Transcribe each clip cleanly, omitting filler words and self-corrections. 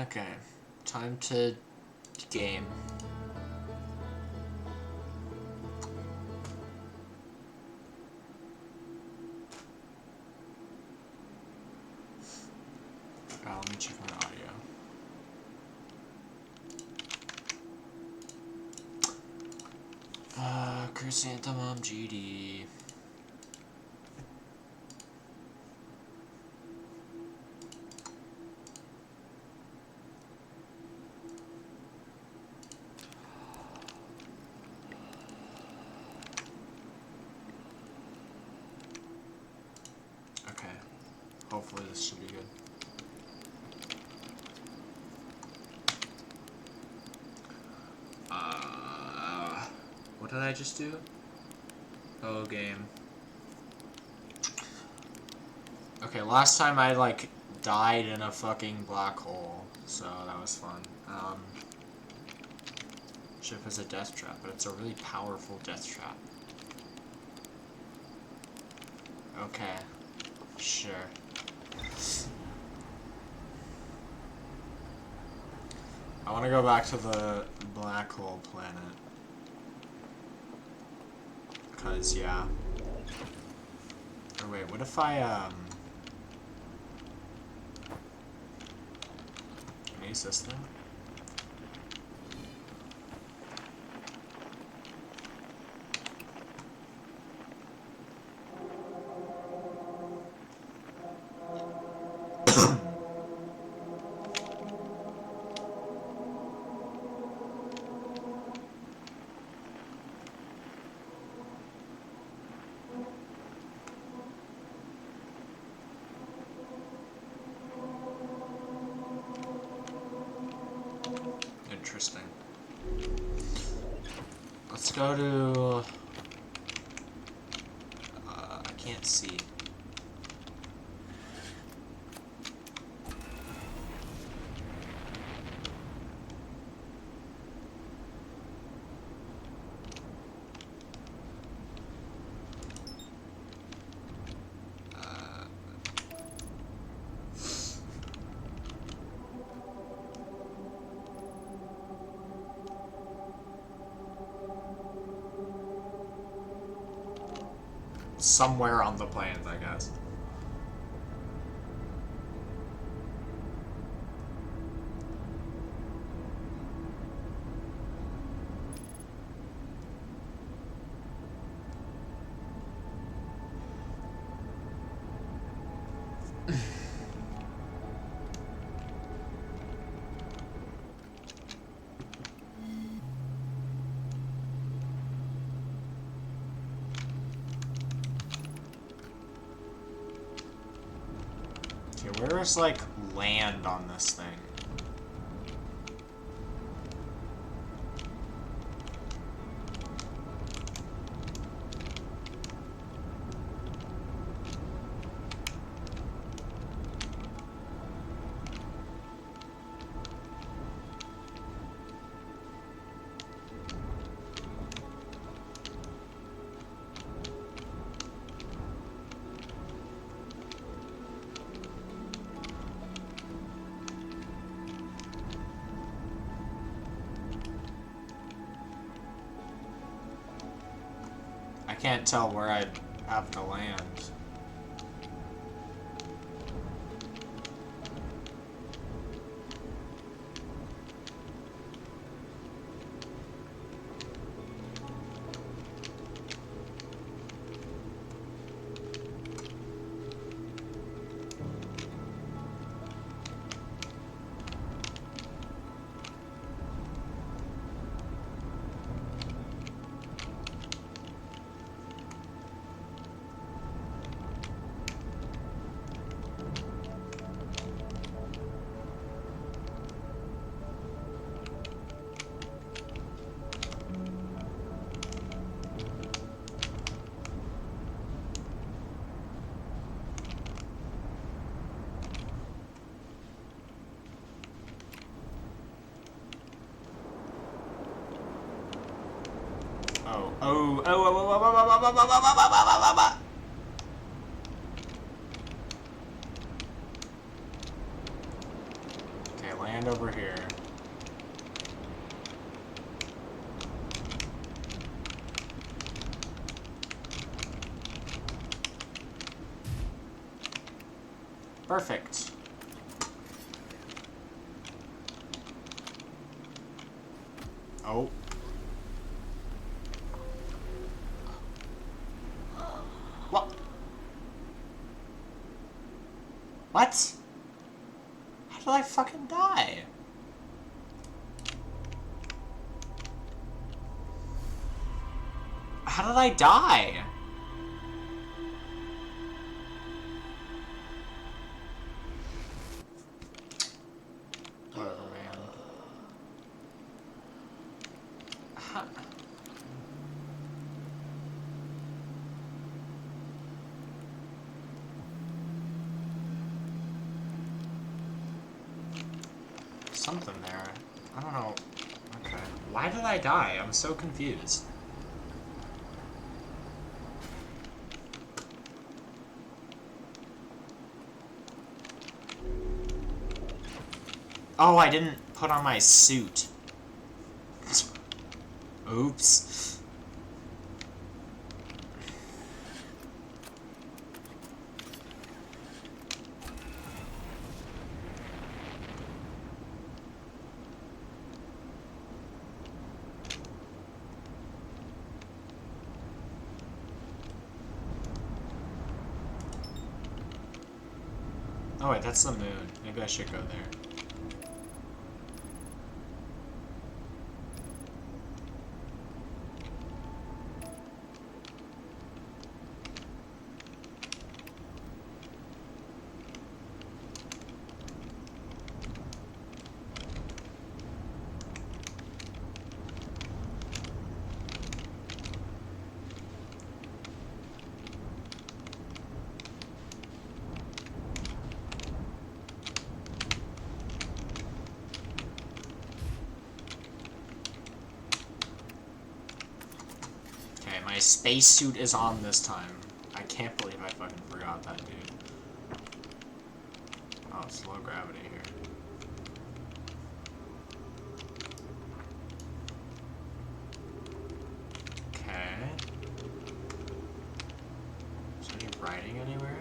Okay, time to game. Let me check my audio. Chrysanthemum GD. Okay, hopefully this should be good. What did I just do? Oh, game. Okay, last time I, like, died in a fucking black hole, so that was fun. Ship is a death trap, but it's a really powerful death trap. Okay. Sure. I want to go back to the black hole planet. Cause, yeah. Or wait, what if I, can I use this thing? Interesting. Let's go to... I can't see. Somewhere on the planet, I guess. Okay, where is, like, land on this thing? I can't tell where I'd have to land. Okay, land over Perfect. Oh. What? What? How did I fucking die? How did I die? Whatever, man. Something there. I don't know. Okay. Why did I die? I'm so confused. Oh, I didn't put on my suit. Oops. Oh wait, that's the moon. Maybe I should go there. My spacesuit is on this time. I can't believe I fucking forgot that, dude. Oh, it's low gravity here. Okay. Is there any writing anywhere?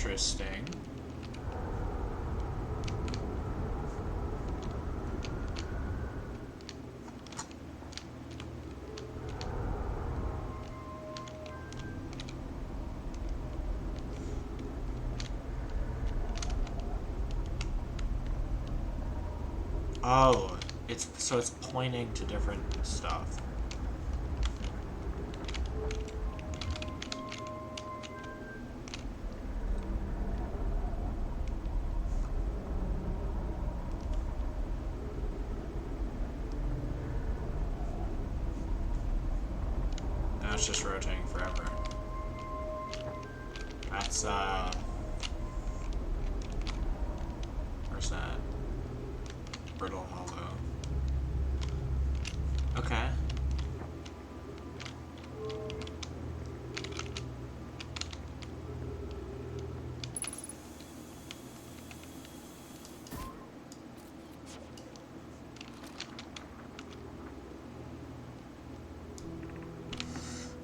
Interesting. Oh, it's pointing to different stuff. Now it's just rotating forever. That's where's that? Brittle Hollow. Okay.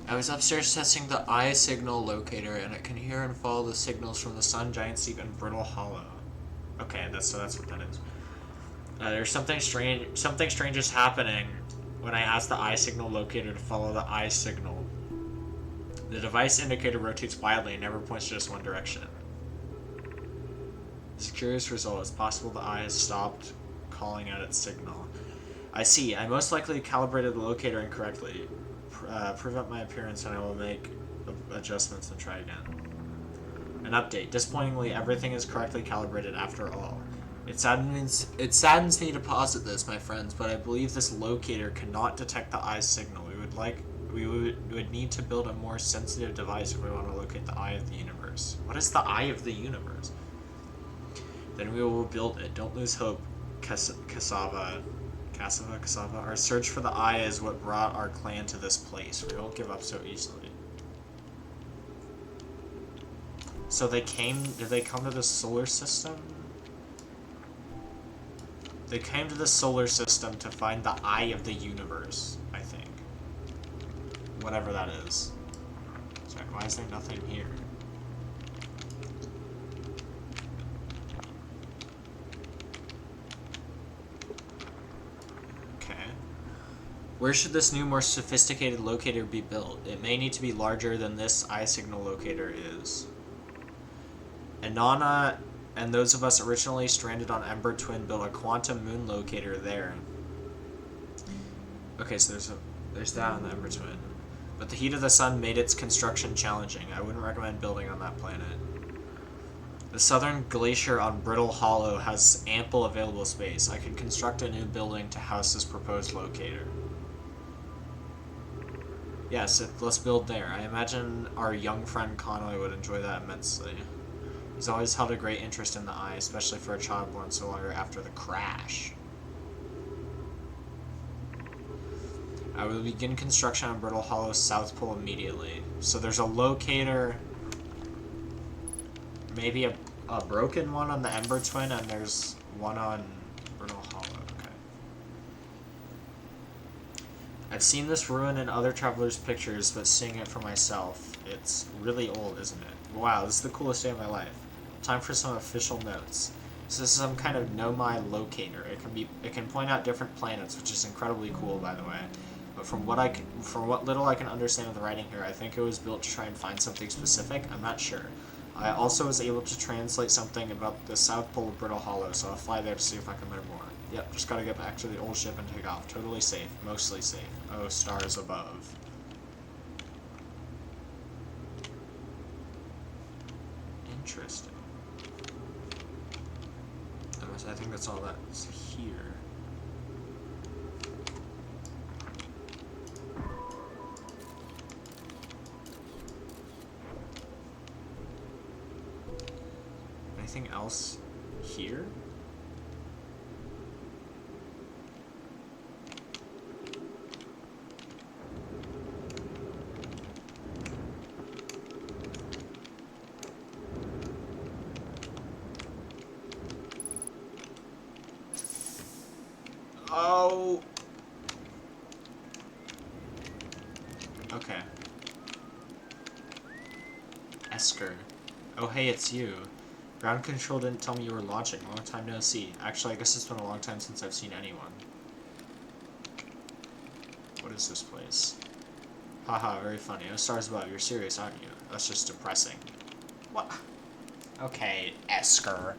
I was upstairs testing the eye signal locator, and it can hear and follow the signals from the Sun, Giant Steep, and Brittle Hollow. Okay, that's what that is. There's something strange. Something strange is happening when I ask the eye signal locator to follow the eye signal. The device indicator rotates wildly and never points to just one direction. It's a curious result. It's possible the eye has stopped calling out its signal. I see. I most likely calibrated the locator incorrectly. Prevent my appearance and I will make adjustments and try again. An update. Disappointingly, everything is correctly calibrated after all. It saddens me to posit this, my friends, but I believe this locator cannot detect the eye signal. We would need to build a more sensitive device if we want to locate the eye of the universe. What is the eye of the universe? Then we will build it. Don't lose hope. Cassava. Our search for the eye is what brought our clan to this place. We won't give up so easily. So did they come to the solar system? They came to the solar system to find the eye of the universe, I think. Whatever that is. Sorry, why is there nothing here? Where should this new, more sophisticated locator be built? It may need to be larger than this eye signal locator is. Inanna and those of us originally stranded on Ember Twin built a quantum moon locator there. Okay, so there's that on the Ember Twin. But the heat of the sun made its construction challenging. I wouldn't recommend building on that planet. The southern glacier on Brittle Hollow has ample available space. I could construct a new building to house this proposed locator. Yes, let's build there. I imagine our young friend Conway would enjoy that immensely. He's always held a great interest in the eye, especially for a child born so long after the crash. I will begin construction on Brittle Hollow South Pole immediately. So there's a locator, maybe a broken one on the Ember Twin, and there's one on Brittle Hollow. I've seen this ruin in other travelers' pictures, but seeing it for myself, it's really old, isn't it? Wow, this is the coolest day of my life. Time for some official notes. So this is some kind of Nomai locator. It can point out different planets, which is incredibly cool, by the way. But from what little I can understand of the writing here, I think it was built to try and find something specific. I'm not sure. I also was able to translate something about the South Pole of Brittle Hollow, so I'll fly there to see if I can learn more. Yep, just gotta get back to the old ship and take off. Totally safe. Mostly safe. Oh, stars above. Interesting. I think that's all that's here. Anything else here? Oh. Okay. Esker. Oh, hey, it's you. Ground control didn't tell me you were launching. Long time no see. Actually, I guess it's been a long time since I've seen anyone. What is this place? Haha, very funny. Oh, stars above. You're serious, aren't you? That's just depressing. What? Okay, Esker.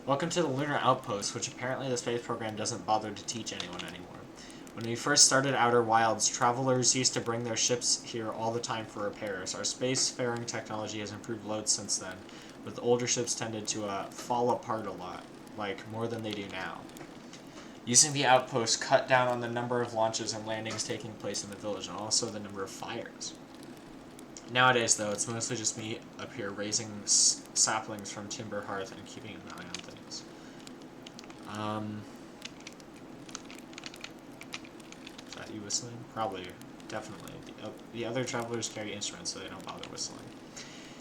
Welcome to the Lunar Outpost, which apparently the space program doesn't bother to teach anyone anymore. When we first started Outer Wilds, travelers used to bring their ships here all the time for repairs. Our spacefaring technology has improved loads since then, but the older ships tended to fall apart a lot, like more than they do now. Using the outpost cut down on the number of launches and landings taking place in the village, and also the number of fires. Nowadays, though, it's mostly just me up here raising saplings from Timber Hearth and keeping an eye on things. Is that you whistling? Probably. Definitely. The other travelers carry instruments, so they don't bother whistling.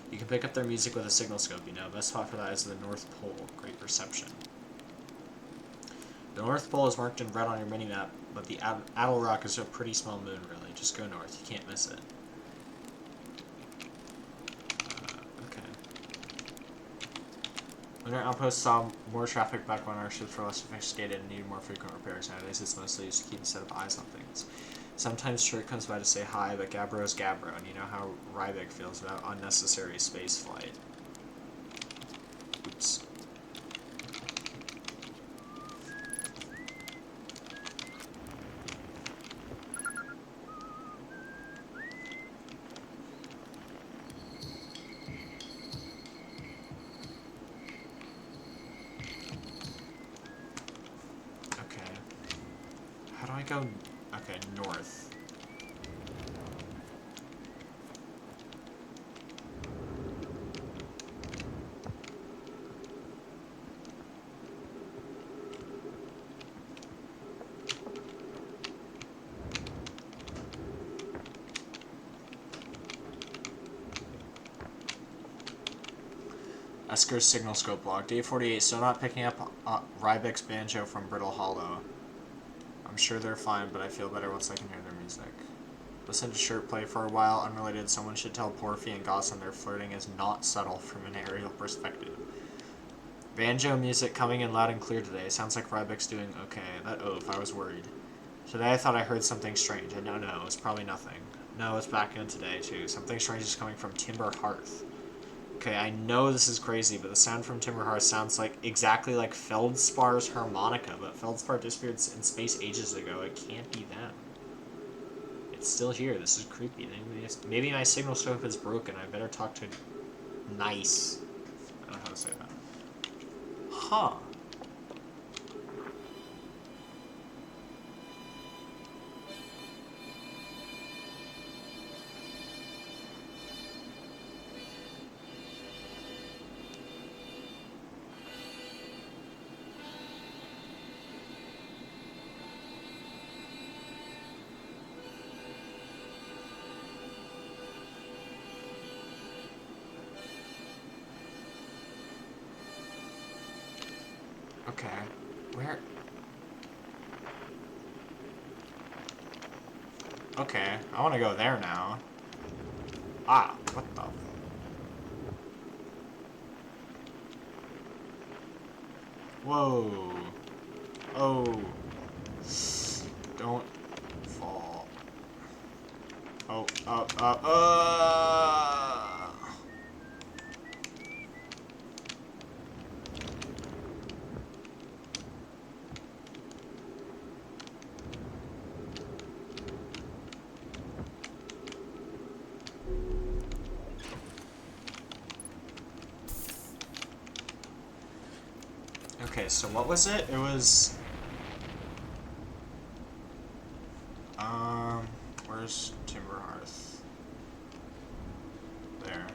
You can pick up their music with a signal scope, you know. Best spot for that is the North Pole. Great reception. The North Pole is marked in red on your mini-map, but the Addle Rock is a pretty small moon, really. Just go north. You can't miss it. Lunar Outpost saw more traffic back when our ships were less sophisticated and needed more frequent repairs. Nowadays, it's mostly just to keep a set of eyes on things. Sometimes Shirt comes by to say hi, but Gabbro's Gabbro, and you know how Ryvik feels about unnecessary space flight. Oops. Go, okay, north. Esker's signal scope log. Day 48, still not picking up Rybek's banjo from Brittle Hollow. I'm sure they're fine, but I feel better once I can hear their music. Listen to Shirt play for a while. Unrelated, someone should tell Porphy and Goslin their flirting is not subtle from an aerial perspective. Banjo music coming in loud and clear today. Sounds like Rybek's doing okay. That oaf, I was worried. Today I thought I heard something strange. I don't know, it's probably nothing. No, it's back in today too. Something strange is coming from Timber Hearth. Okay, I know this is crazy, but the sound from Timber Hearth sounds like exactly like Feldspar's harmonica, but Feldspar disappeared in space ages ago. It can't be them. It's still here. This is creepy. Maybe my signal scope is broken. I better talk to Nice. I don't know how to say that. Huh. Okay. Where? Okay, I want to go there now. Ah, what the? Whoa. Oh. Don't fall. Oh, up. Okay, so what was it? It was... Where's Timber Hearth? There.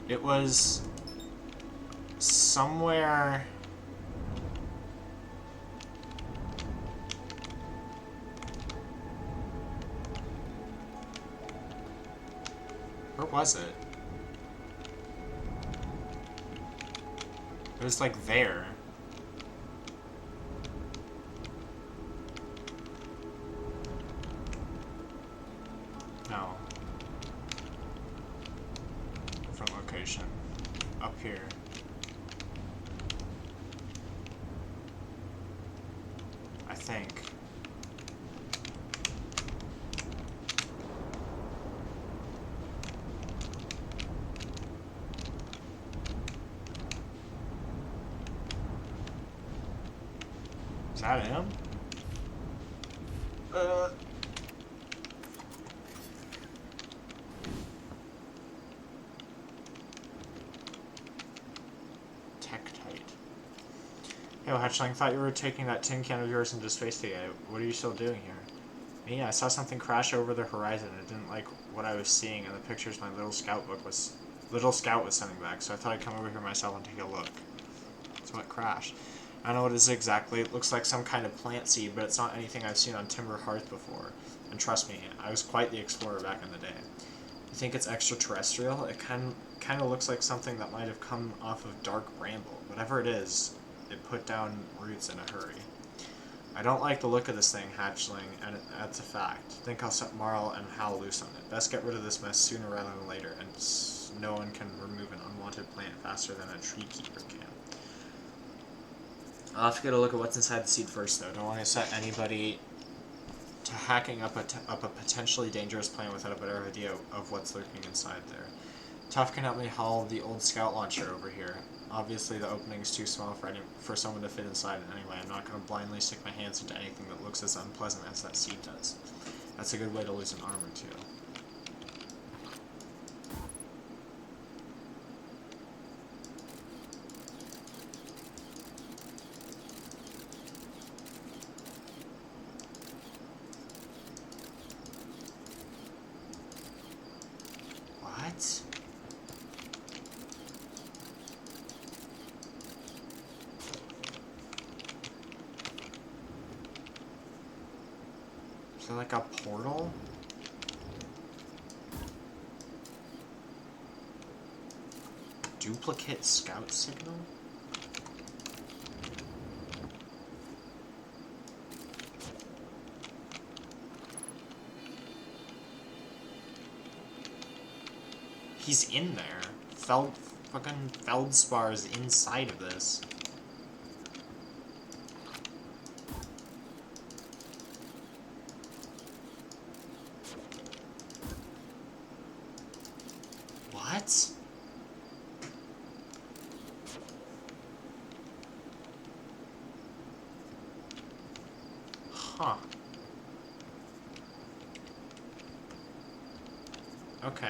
It was... somewhere... Where was it? It was like there. No. From location. Up here. I think. Is that him? Tektite. Yo, Hatchling, thought you were taking that tin can of yours into space today. What are you still doing here? Me? I saw something crash over the horizon. I didn't like what I was seeing, and the pictures my little scout was sending back, so I thought I'd come over here myself and take a look. So what crashed? I don't know what it is exactly. It looks like some kind of plant seed, but it's not anything I've seen on Timber Hearth before. And trust me, I was quite the explorer back in the day. You think it's extraterrestrial? It kind of looks like something that might have come off of Dark Bramble. Whatever it is, it put down roots in a hurry. I don't like the look of this thing, Hatchling, and that's a fact. Think I'll set Marl and Hal loose on it. Best get rid of this mess sooner rather than later, and no one can remove an unwanted plant faster than a tree keeper can. I'll have to get a look at what's inside the seed first, though. Don't want to set anybody to hacking up a potentially dangerous plant without a better idea of what's lurking inside there. Tuff can help me haul the old scout launcher over here. Obviously, the opening's too small for someone to fit inside it anyway. I'm not going to blindly stick my hands into anything that looks as unpleasant as that seed does. That's a good way to lose an arm or two. What? Is there like a portal? Duplicate scout signal? He's in there. Fucking Feldspar is inside of this. What? Huh. Okay.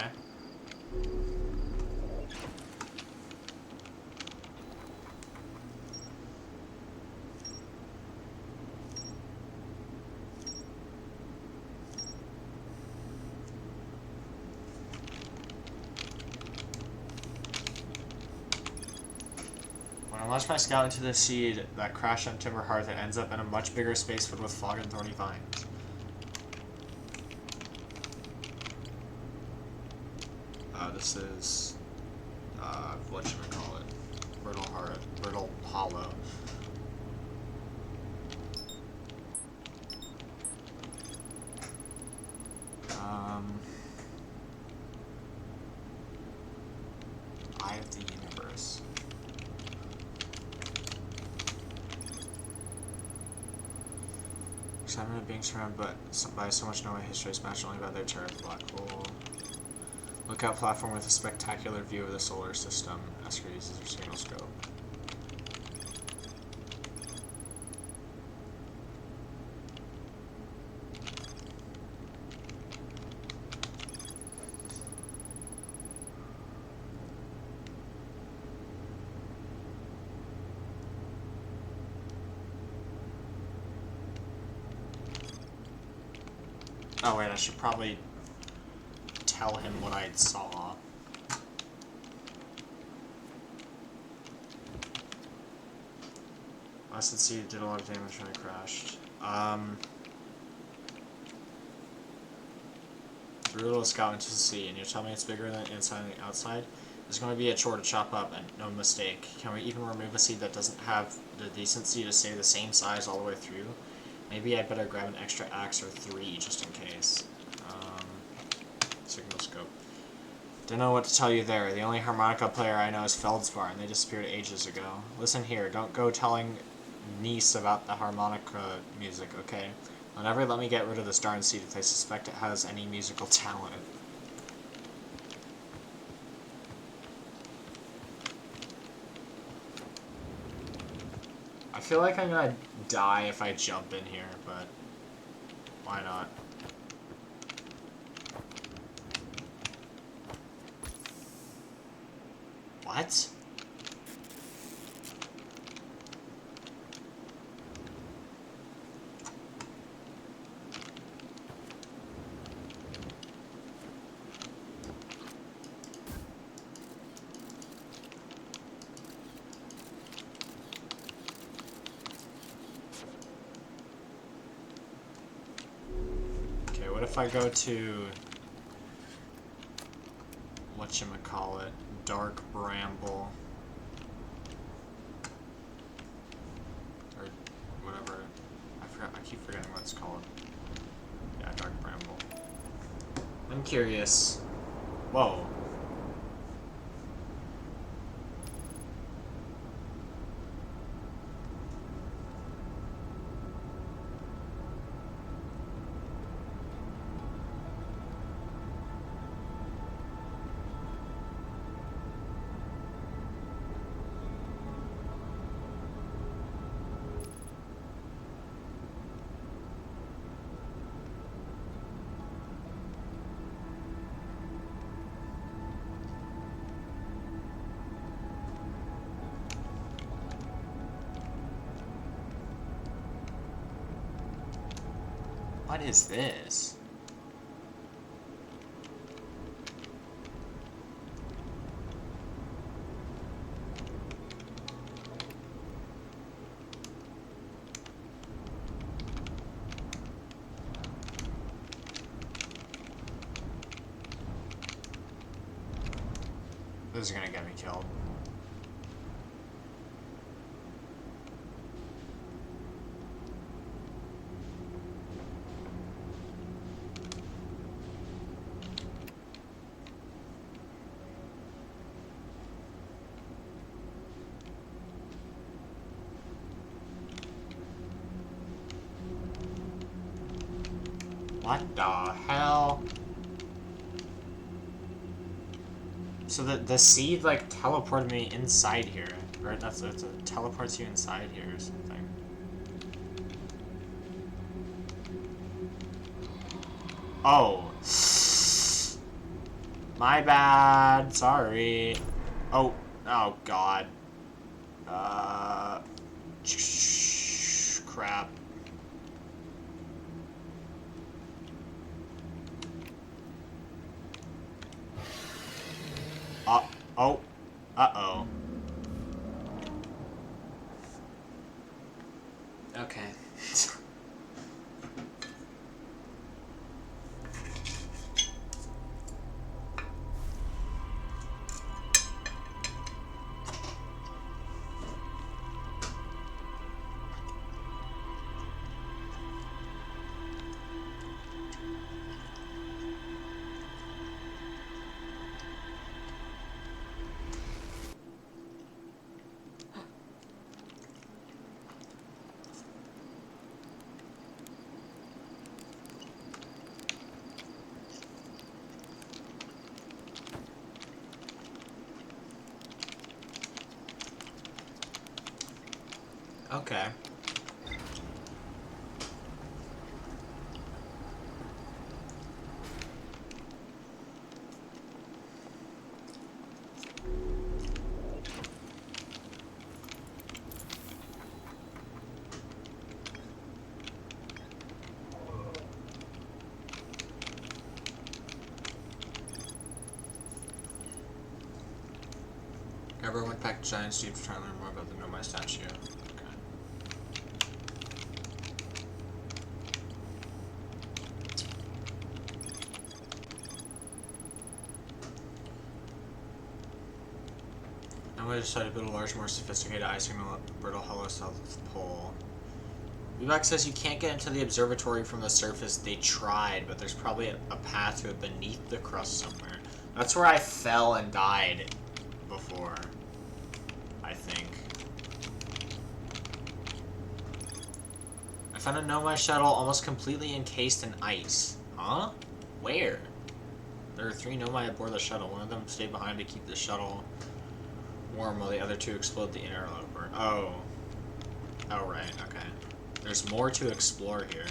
When I launch my scout into the seed that crashed on Timber Hearth, it ends up in a much bigger space filled with fog and thorny vines. This is, whatchamacallit, Brittle Hollow. Eye of the Universe. Excitement of being surrounded by so much knowing history is matched only by their terror of the black hole. Lookout platform with a spectacular view of the solar system. Esker uses her signal scope. Oh wait, I should probably tell him what I saw. Acid Seed did a lot of damage when it crashed. Threw a little scout into the sea, and you're telling me it's bigger than inside and outside? It's going to be a chore to chop up, and no mistake. Can we even remove a seed that doesn't have the decency to stay the same size all the way through? Maybe I'd better grab an extra axe or 3 just in case. Signal scope. Don't know what to tell you there. The only harmonica player I know is Feldspar, and they disappeared ages ago. Listen here, don't go telling niece about the harmonica music, okay? They'll never let me get rid of this darn seed if they suspect it has any musical talent. I feel like I'm gonna die if I jump in here, but why not? What? Okay, what if I go to whatchamacallit, Dark Bramble, or whatever, I keep forgetting what it's called. Yeah, Dark Bramble. I'm curious. Whoa. What is this? This is gonna get me killed. What the hell? So the seed like teleported me inside here, or that's it teleports you inside here or something. Oh, my bad. Sorry. Oh, oh God. Crap. Oh, uh-oh. Okay. Okay. Ever went back to Giant Steep to try and learn more about the Nomai statue? Okay. Now I decided to build a large, more sophisticated eye signal at Brittle Hollow south of the pole. Vivek says you can't get into the observatory from the surface. They tried, but there's probably a path to it beneath the crust somewhere. That's where I fell and died before, I think. I found a Nomai shuttle almost completely encased in ice. Huh? Where? There are 3 Nomai aboard the shuttle. One of them stayed behind to keep the shuttle warm while the other 2 explode the interloper. Oh. Oh, right, okay. There's more to explore here.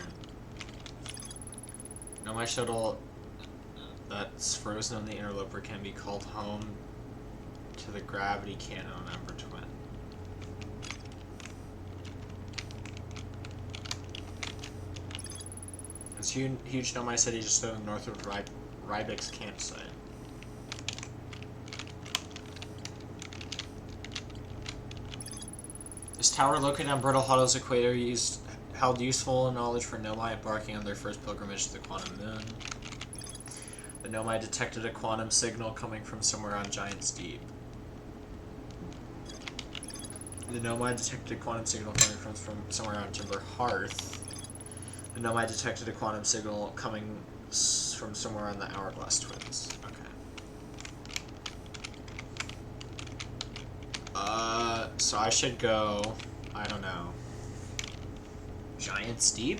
Nomai shuttle that's frozen on the interloper can be called home to the gravity cannon on Ember Twin. This huge Nomai city just to the north of Rybek's campsite. This tower located on Brittle Hollow's equator held useful knowledge for Nomai embarking on their first pilgrimage to the Quantum Moon. The Nomai detected a quantum signal coming from somewhere on Giant Steep. The Nomai detected a quantum signal coming from somewhere on Timber Hearth. The Nomai detected a quantum signal coming from somewhere on the Hourglass Twins. Okay. So I should go, I don't know, Giant Steep?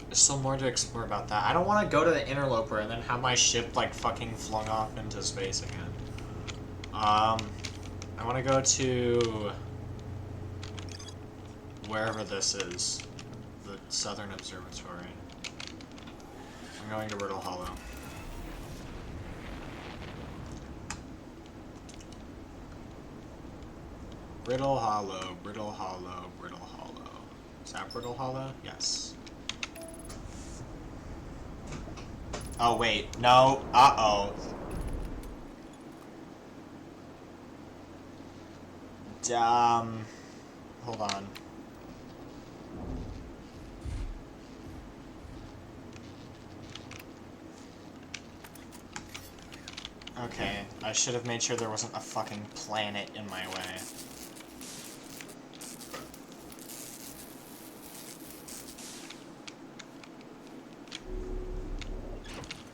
There's still more to explore about that. I don't want to go to the interloper and then have my ship, like, fucking flung off into space again. I want to go to wherever this is. The Southern Observatory. I'm going to Brittle Hollow. Brittle Hollow, Brittle Hollow, Brittle Hollow. Is that Brittle Hollow? Yes. Oh, wait. No. Uh-oh. Hold on. Okay, I should have made sure there wasn't a fucking planet in my way.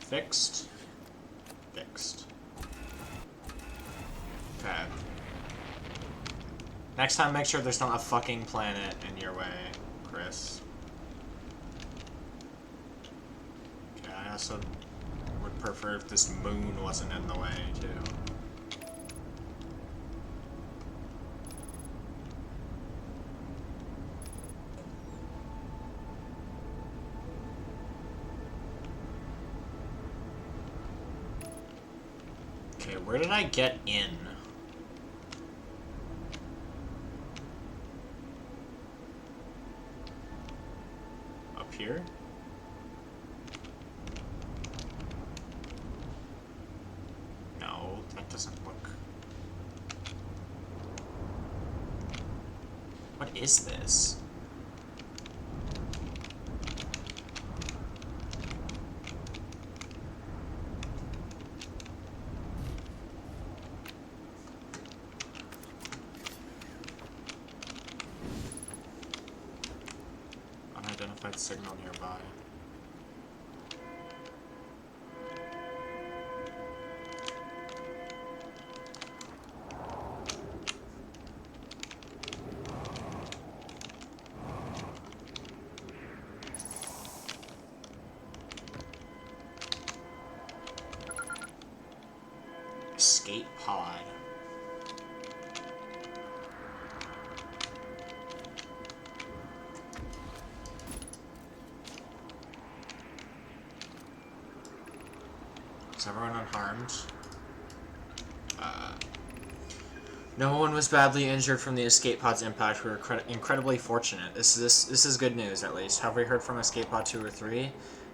Fixed. Fixed. Okay. Next time, make sure there's not a fucking planet in your way, Chris. also would prefer if this moon wasn't in the way, too. Okay, where did I get in? Up here? No, that doesn't look... What is this? Unidentified signal nearby. Escape pod. Is everyone unharmed? No one was badly injured from the escape pod's impact. We were incredibly fortunate. This is good news, at least. Have we heard from escape pod 2 or 3?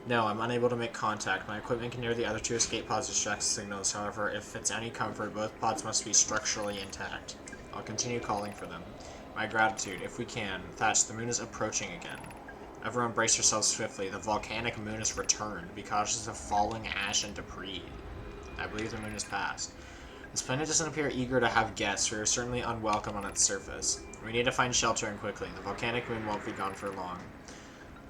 No, I'm unable to make contact. My equipment can hear the other 2 escape pods' distress signals. However, if it's any comfort, both pods must be structurally intact. I'll continue calling for them. My gratitude, if we can. Thatch, the moon is approaching again. Everyone brace yourselves swiftly. The volcanic moon has returned. Be cautious of falling ash and debris. I believe the moon has passed. This planet doesn't appear eager to have guests. We are certainly unwelcome on its surface. We need to find shelter and quickly. The volcanic moon won't be gone for long.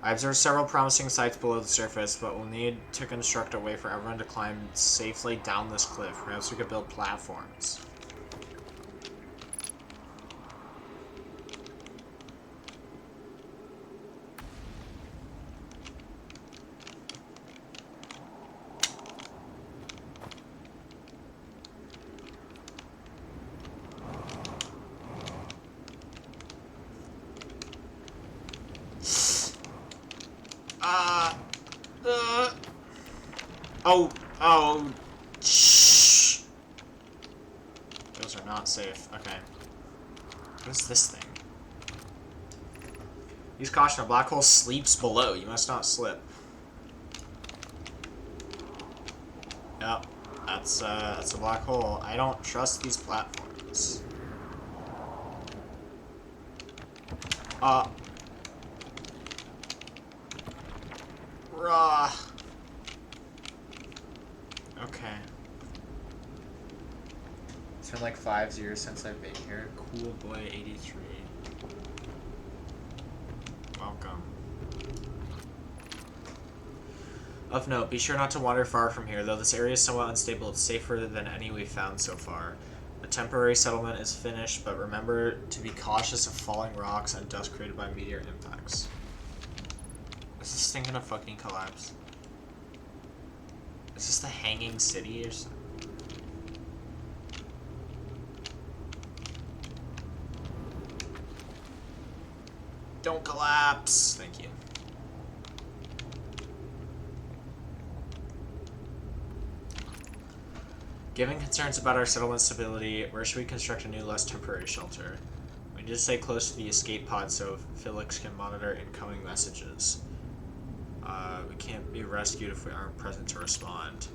I observed several promising sites below the surface, but we'll need to construct a way for everyone to climb safely down this cliff. Perhaps we could build platforms. Oh, shh. Those are not safe. Okay. What is this thing? Use caution, a black hole sleeps below. You must not slip. Yep. That's a black hole. I don't trust these platforms. Raw. Okay. It's been like 5 years since I've been here. Cool boy 83. Welcome. Of note, be sure not to wander far from here. Though this area is somewhat unstable, it's safer than any we've found so far. A temporary settlement is finished, but remember to be cautious of falling rocks and dust created by meteor impacts. Is this thing gonna fucking collapse? Is this the hanging city or something? Don't collapse! Thank you. Given concerns about our settlement stability, where should we construct a new, less temporary shelter? We need to stay close to the escape pod so Felix can monitor incoming messages. We can't be rescued if we aren't present to respond.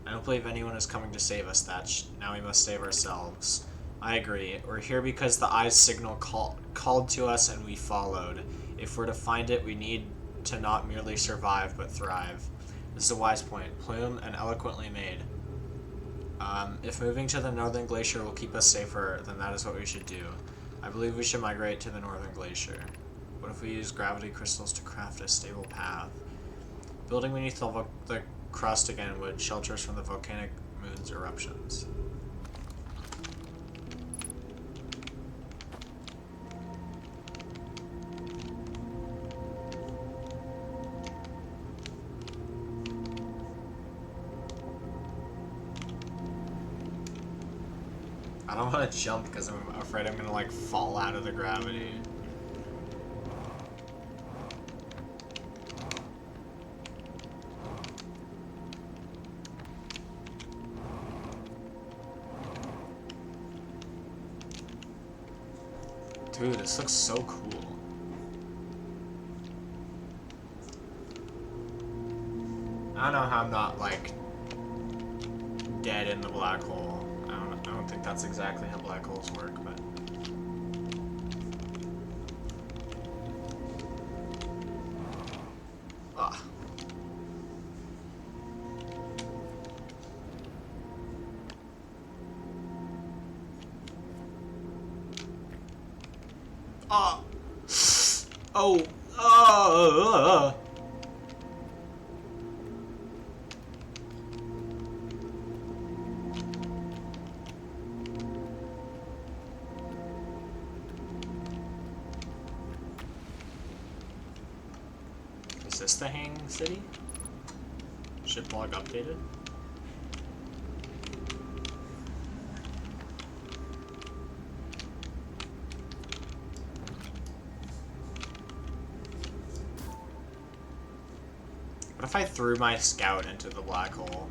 I don't believe anyone is coming to save us, Thatch. Now we must save ourselves. I agree. We're here because the Eye's signal called to us and we followed. If we're to find it, we need to not merely survive, but thrive. This is a wise point, plume and eloquently made. If moving to the northern glacier will keep us safer, then that is what we should do. I believe we should migrate to the northern glacier. What if we use gravity crystals to craft a stable path? Building beneath the crust again would shelter us from the volcanic moon's eruptions. I don't want to jump because I'm afraid I'm gonna like fall out of the gravity. Dude, this looks so cool. I don't know how I'm not like dead in the black hole. I don't think that's exactly how black holes work, but ah. Ah. Oh. Is this the Hang City? Ship log updated? What if I threw my scout into the black hole?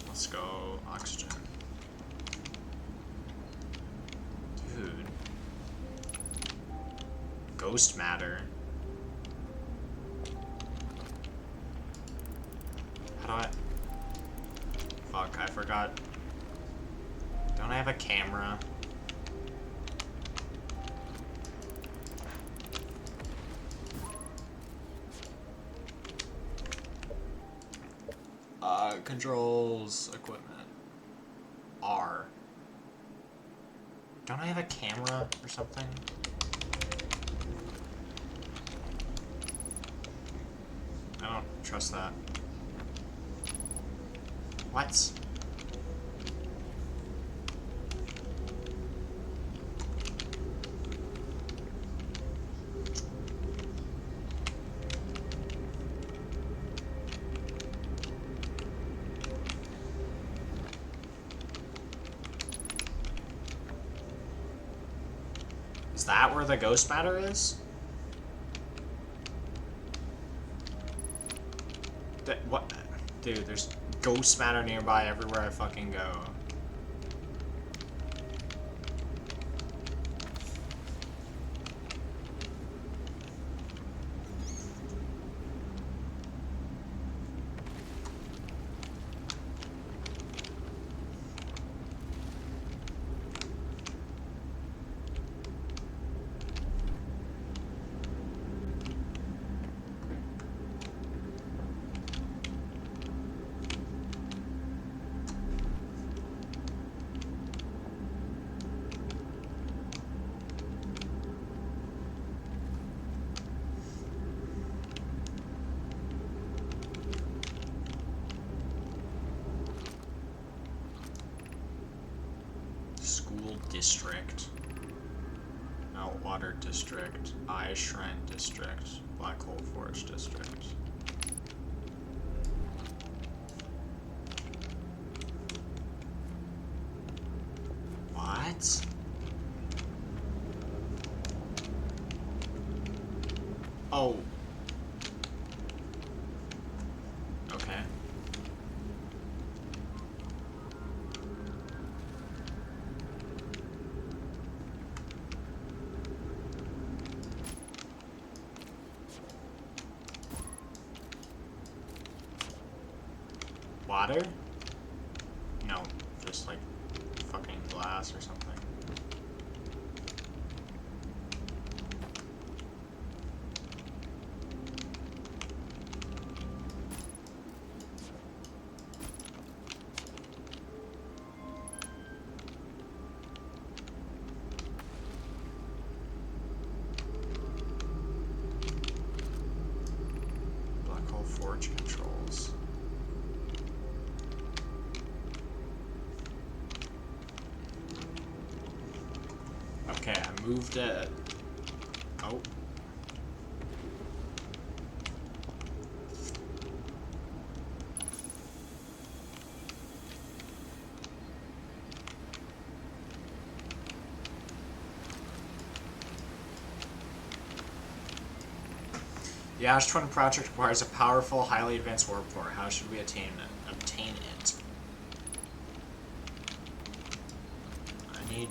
Let's go oxygen. Dude. Ghost matter. How do I... Fuck, I forgot. Don't I have a camera? Controls, equipment. R. Don't I have a camera or something? I don't trust that. What? Is that where the ghost matter is? What? Dude, there's ghost matter nearby everywhere I fucking go. School District. Meltwater District. Eye Shrine District. Black Hole Forge District. What? Oh. Okay. Water? No, just like fucking glass or something. Okay, I moved it. Oh. The Ash Twin project requires a powerful, highly advanced warp core. How should we obtain it? I need...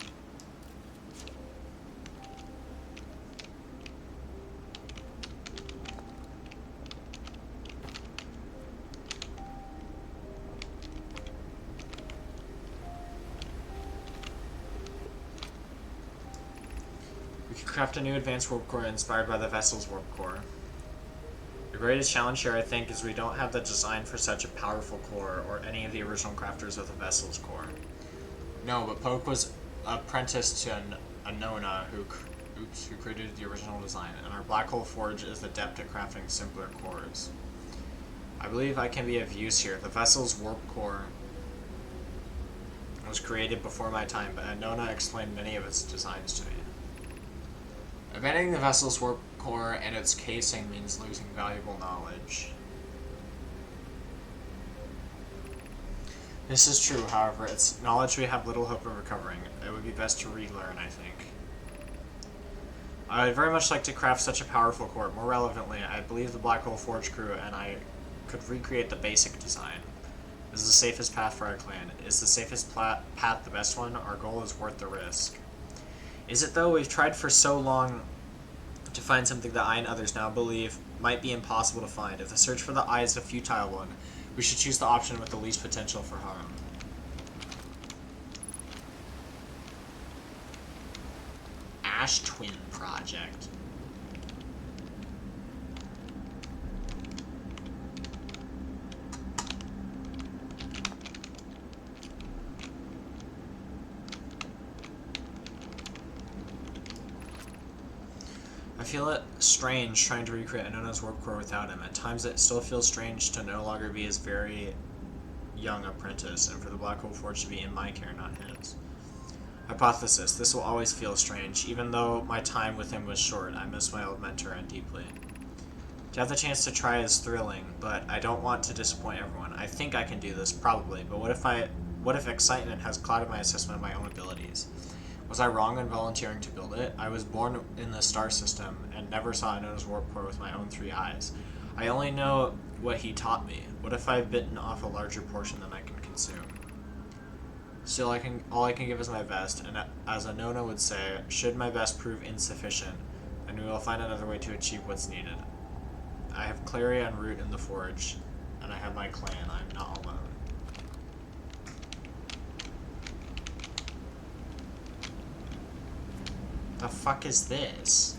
We can craft a new advanced warp core inspired by the vessel's warp core. The greatest challenge here, I think, is we don't have the design for such a powerful core or any of the original crafters of the vessel's core. No, but Poke was apprenticed to a Nona who created the original design, and our Black Hole Forge is adept at crafting simpler cores. I believe I can be of use here. The vessel's warp core was created before my time, but Nona explained many of its designs to me. Abandoning the vessel's warp core and its casing means losing valuable knowledge. This is true, however, it's knowledge we have little hope of recovering. It would be best to relearn, I think. I would very much like to craft such a powerful core. More relevantly, I believe the Black Hole Forge crew and I could recreate the basic design. This is the safest path for our clan. Is the safest path the best one? Our goal is worth the risk. Is it though? We've tried for so long to find something that I and others now believe might be impossible to find. If the search for the eye is a futile one, we should choose the option with the least potential for harm. Ash Twin Project. I feel it strange trying to recreate Anona's warp core without him. At times it still feels strange to no longer be his very young apprentice, and for the Black Hole Forge to be in my care, not his. Hypothesis. This will always feel strange. Even though my time with him was short, I miss my old mentor and deeply. To have the chance to try is thrilling, but I don't want to disappoint everyone. I think I can do this, probably, but what if excitement has clouded my assessment of my own abilities? Was I wrong in volunteering to build it? I was born in the star system and never saw Anona's warp core with my own 3 eyes. I only know what he taught me. What if I've bitten off a larger portion than I can consume? Still, all I can give is my best, and as Anona would say, should my best prove insufficient, then we will find another way to achieve what's needed. I have Clary and Root in the Forge, and I have my clan. I'm not alone. The fuck is this?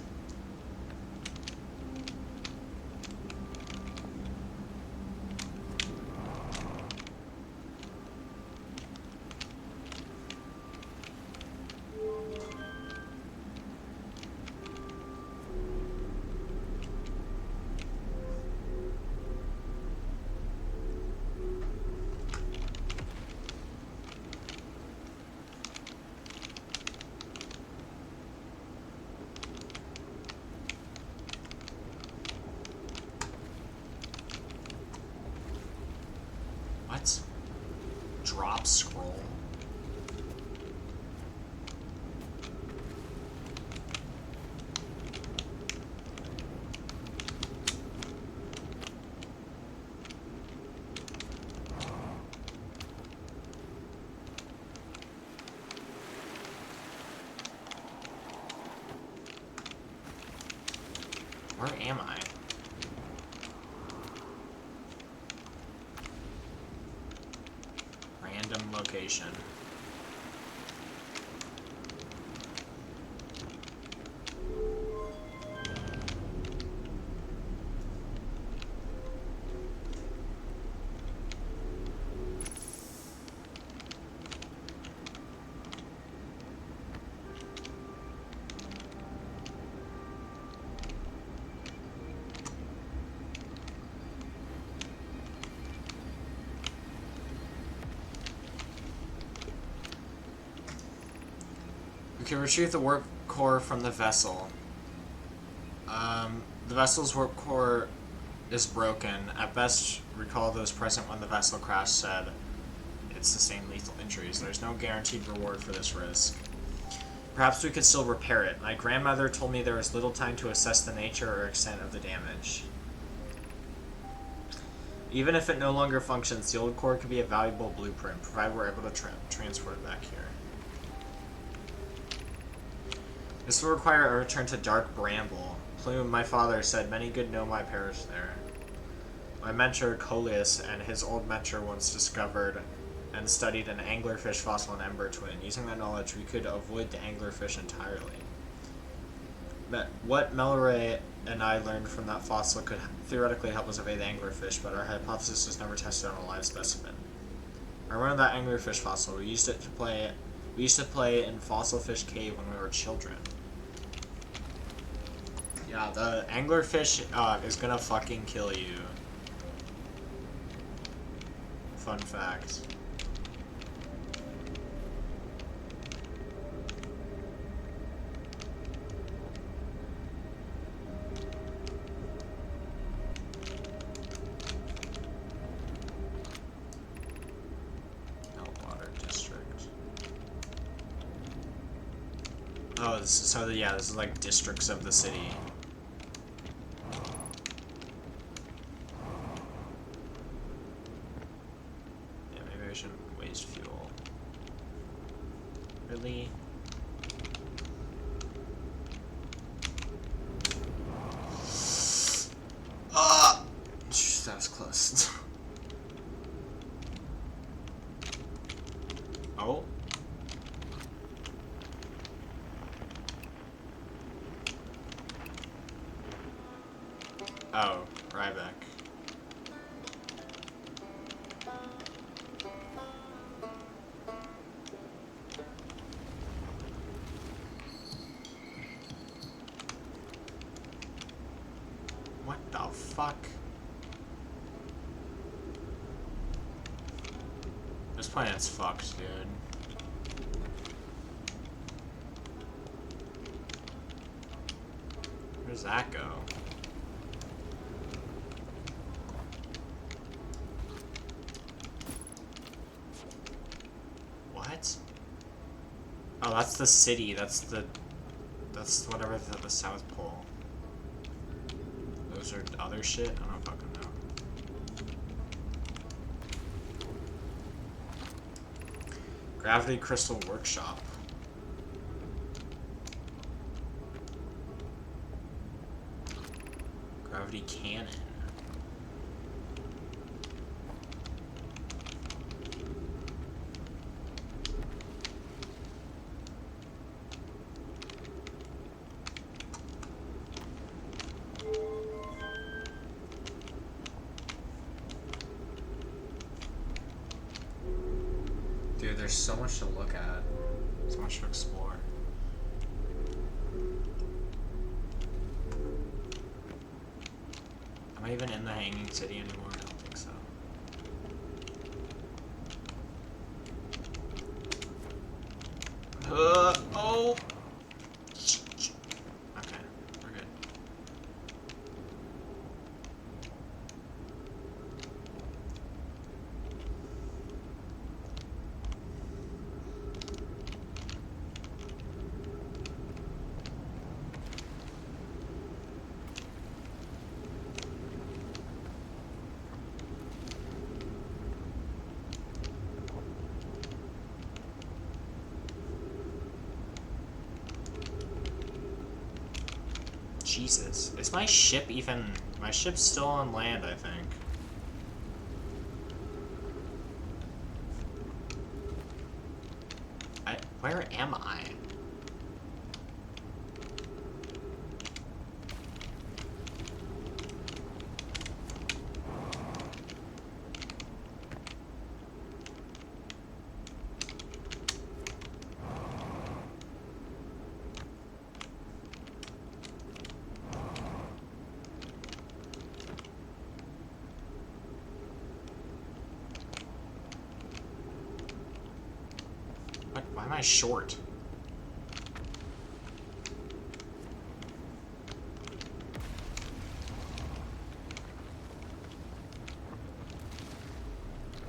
What? Drop scroll? Where am I? Random location. We can retrieve the warp core from the vessel. The vessel's warp core is broken. At best, recall those present when the vessel crashed said it sustained lethal injuries. There's no guaranteed reward for this risk. Perhaps we could still repair it. My grandmother told me there was little time to assess the nature or extent of the damage. Even if it no longer functions, the old core could be a valuable blueprint, provided we're able to transport it back here. This will require a return to Dark Bramble. Plume, my father, said many good Nomai perished there. My mentor, Coleus, and his old mentor once discovered and studied an anglerfish fossil in Ember Twin. Using that knowledge, we could avoid the anglerfish entirely. But what Melray and I learned from that fossil could theoretically help us evade the anglerfish, but our hypothesis was never tested on a live specimen. I remember that anglerfish fossil. We used to play in Fossil Fish Cave when we were children. Yeah, the anglerfish is gonna fucking kill you. Fun fact. Oh, so yeah, this is like districts of the city. Yeah, maybe I shouldn't waste fuel. Really? Ah! That was close. Oh. Oh, Ryback. What the fuck? This planet's fucked, dude. Where does that go? What? Oh, that's the city. That's whatever the South Pole. Those are other shit? I don't fucking know. Gravity Crystal Workshop. Gravity Cannon. Dude, there's so much to look at. So much to explore. Am I even in the Hanging City anymore? I don't think so. Oh! Okay, we're good. Jesus. Is my ship even... My ship's still on land, I think. Where am I? Why am I short?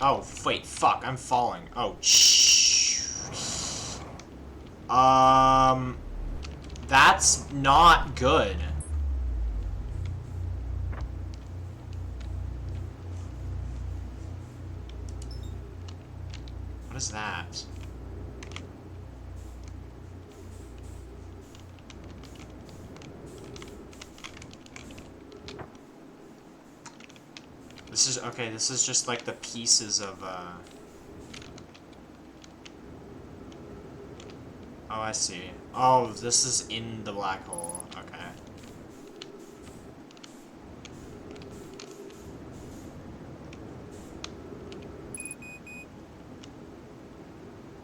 Oh, wait, fuck, I'm falling. Oh, shh. That's not good. What is that? This is, okay, this is just like the pieces of, Oh, I see. Oh, this is in the black hole. Okay.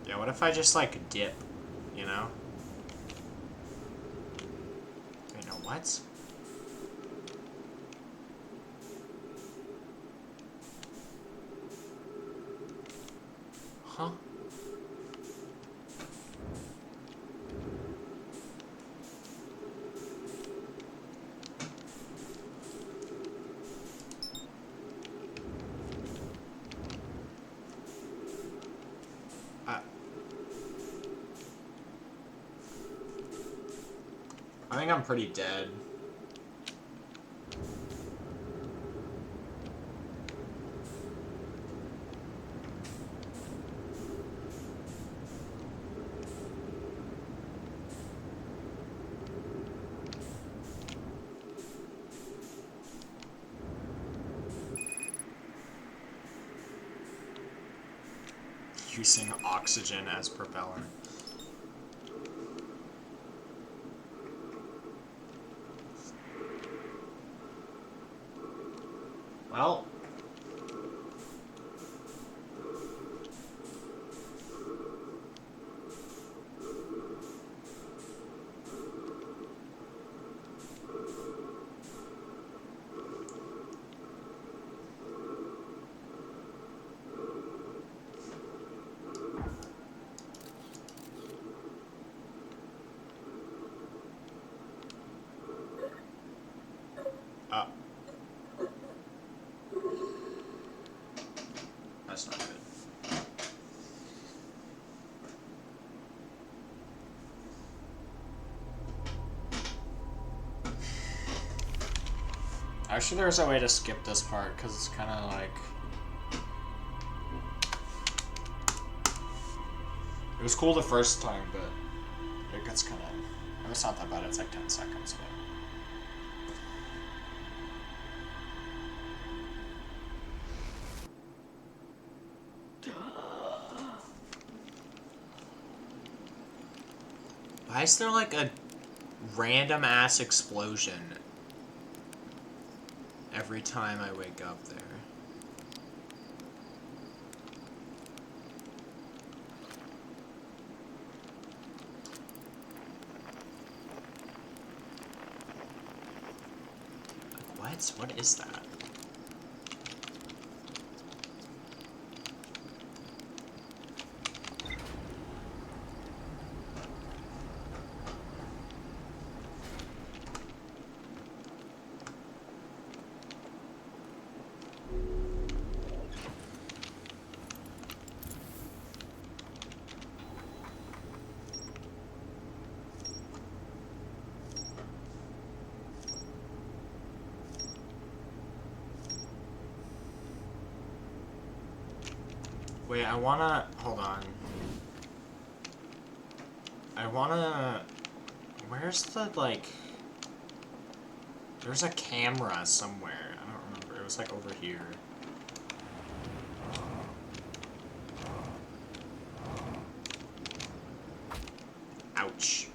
Yeah, what if I just, like, dip, you know? Wait, no, what? Huh? I think I'm pretty dead. Using oxygen as propeller. Well. That's not good. Actually, there's a way to skip this part, because it's kind of like... It was cool the first time, but it gets kind of... It's not that bad, it's like 10 seconds, but... Why is there like a random ass explosion every time I wake up there? What? What is that? Wait, I wanna... Hold on. I wanna... Where's the, like... There's a camera somewhere. I don't remember. It was, like, over here. Ouch.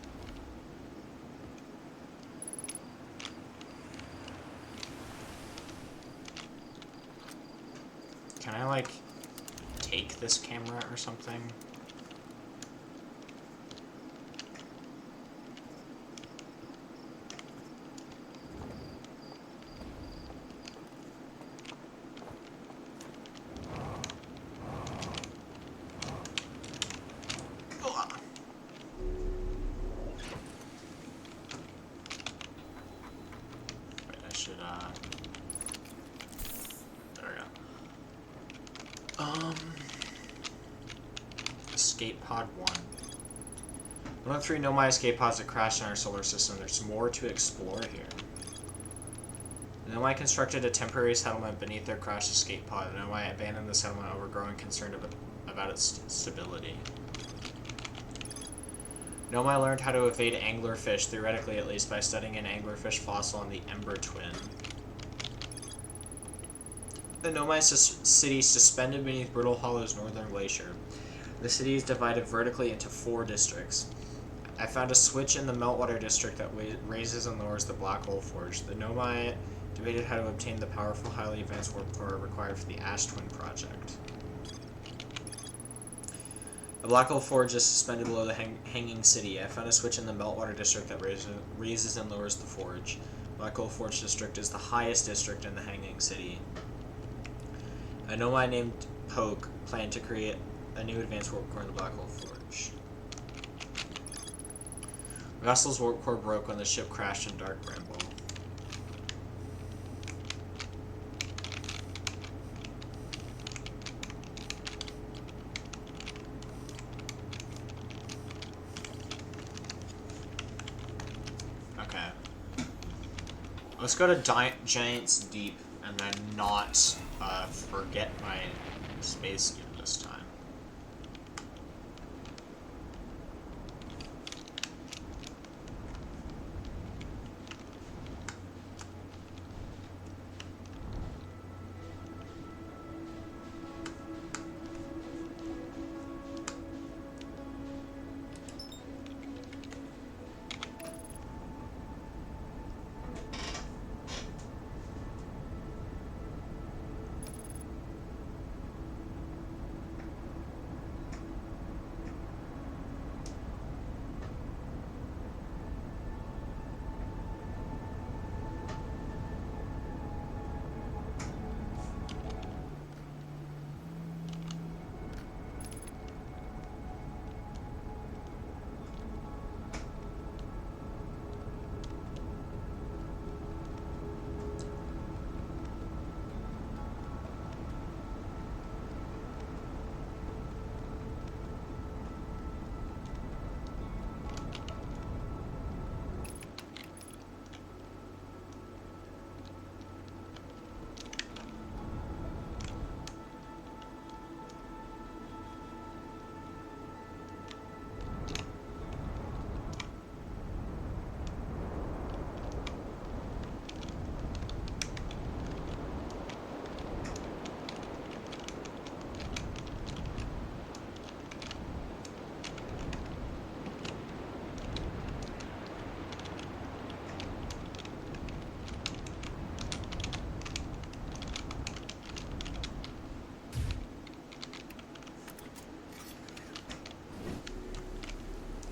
Can I, like... take this camera or something? Wait, I should, there we go. Escape Pod 1. One of 3 Nomai escape pods that crashed in our solar system. There's more to explore here. The Nomai constructed a temporary settlement beneath their crashed escape pod. The Nomai abandoned the settlement over growing concern about its stability. Nomai learned how to evade anglerfish, theoretically at least, by studying an anglerfish fossil in the Ember Twin. The Nomai city suspended beneath Brittle Hollow's northern glacier. The city is divided vertically into 4 districts. I found a switch in the Meltwater district that raises and lowers the Black Hole Forge. The Nomai debated how to obtain the powerful, highly advanced warp core required for the Ash Twin project. The Black Hole Forge is suspended below the Hanging City. I found a switch in the Meltwater district that raises and lowers the forge. Black Hole Forge district is the highest district in the Hanging City. A Nomai named Poke planned to create a new advanced warp core in the Black Hole Forge. The vessel's warp core broke when the ship crashed in Dark Bramble. Okay. Let's go to Giant's Deep and then not forget my spacesuit this time.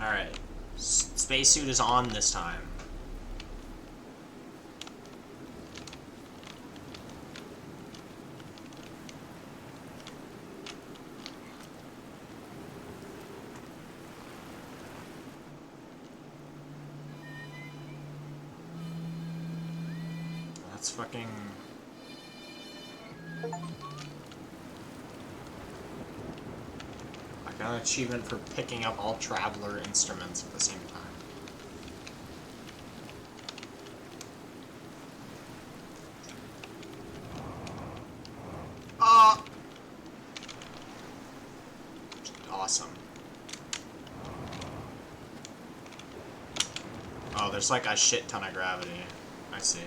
Alright. Spacesuit is on this time. That's fucking... I got an achievement for picking up all Traveler instruments at the same time. Awesome. Oh, there's like a shit ton of gravity. I see.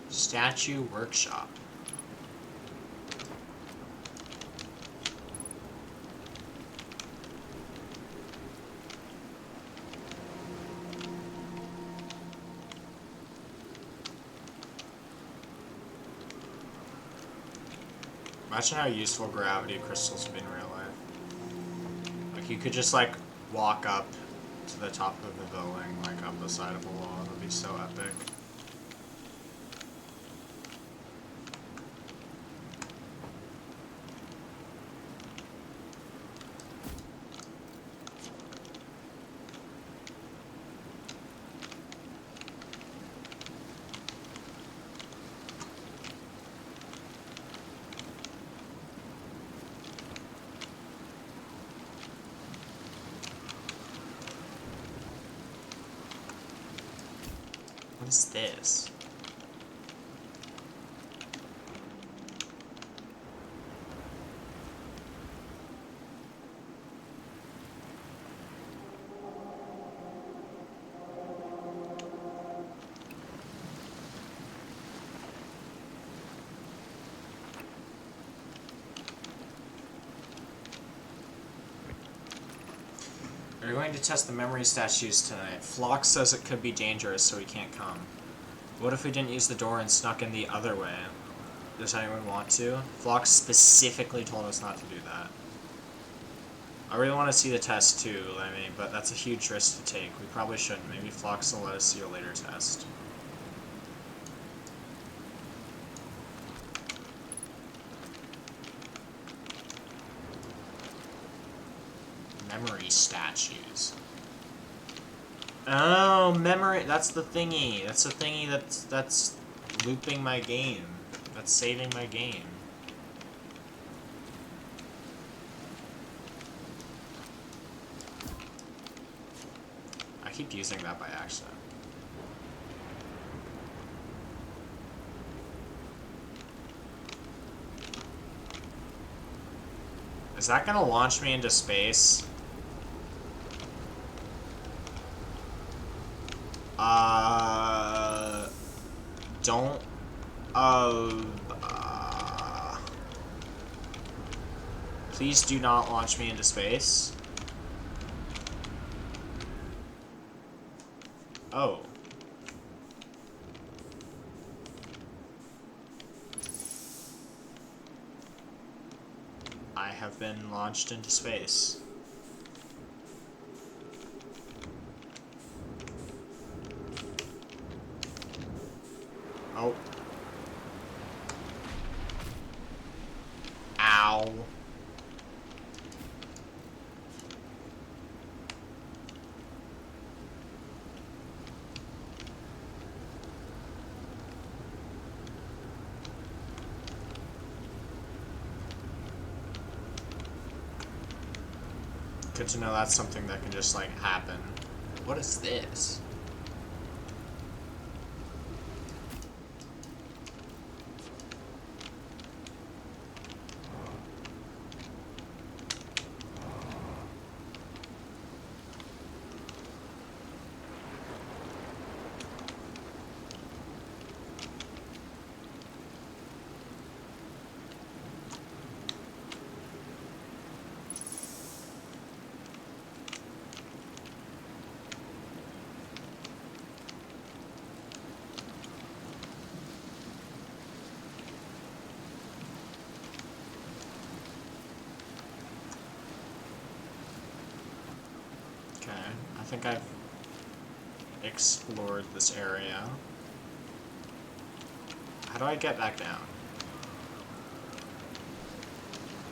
Statue Workshop. Imagine how useful gravity crystals would be in real life. Like, you could just, like, walk up to the top of the building, like, up the side of a wall. It would be so epic. What is this? We're going to test the memory statues tonight. Flock says it could be dangerous, so we can't come. What if we didn't use the door and snuck in the other way? Does anyone want to? Flock specifically told us not to do that. I really want to see the test too, I mean, but that's a huge risk to take. We probably shouldn't. Maybe Flox will let us see a later test. Memory statues. Oh, memory. That's the thingy. That's the thingy that's looping my game. That's saving my game. I keep using that by accident. Is that gonna launch me into space? Don't, please do not launch me into space. Oh. I have been launched into space. Oh. Ow. Good to know that's something that can just, like, happen. What is this? I think I've explored this area. How do I get back down?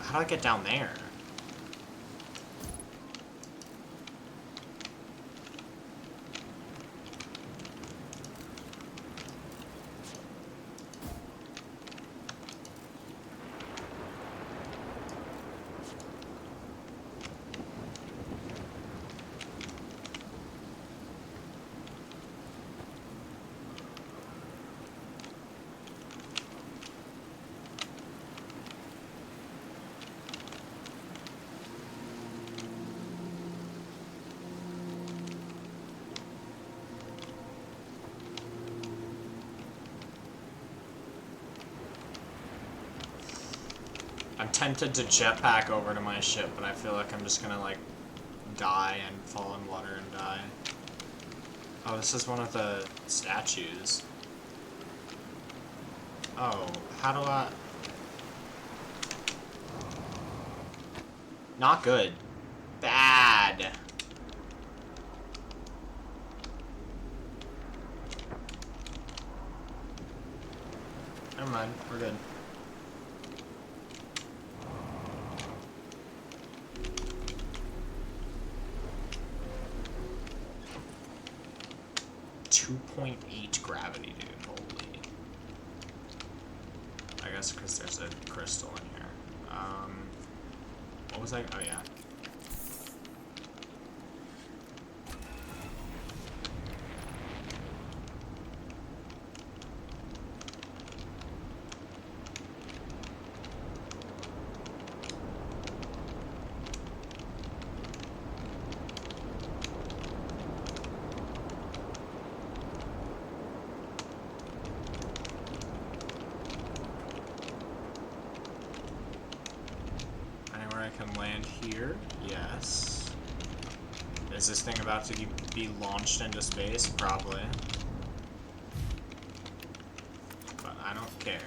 How do I get down there? I'm tempted to jetpack over to my ship, but I feel like I'm just gonna, like, die and fall in water and die. Oh, this is one of the statues. Oh, how do I... Not good. Bad. Never mind. We're good. .8 gravity, dude. Holy. I guess because there's a crystal in here. What was I? Oh, yeah. Anywhere I can land here? Yes. Is this thing about to be launched into space? Probably. But I don't care.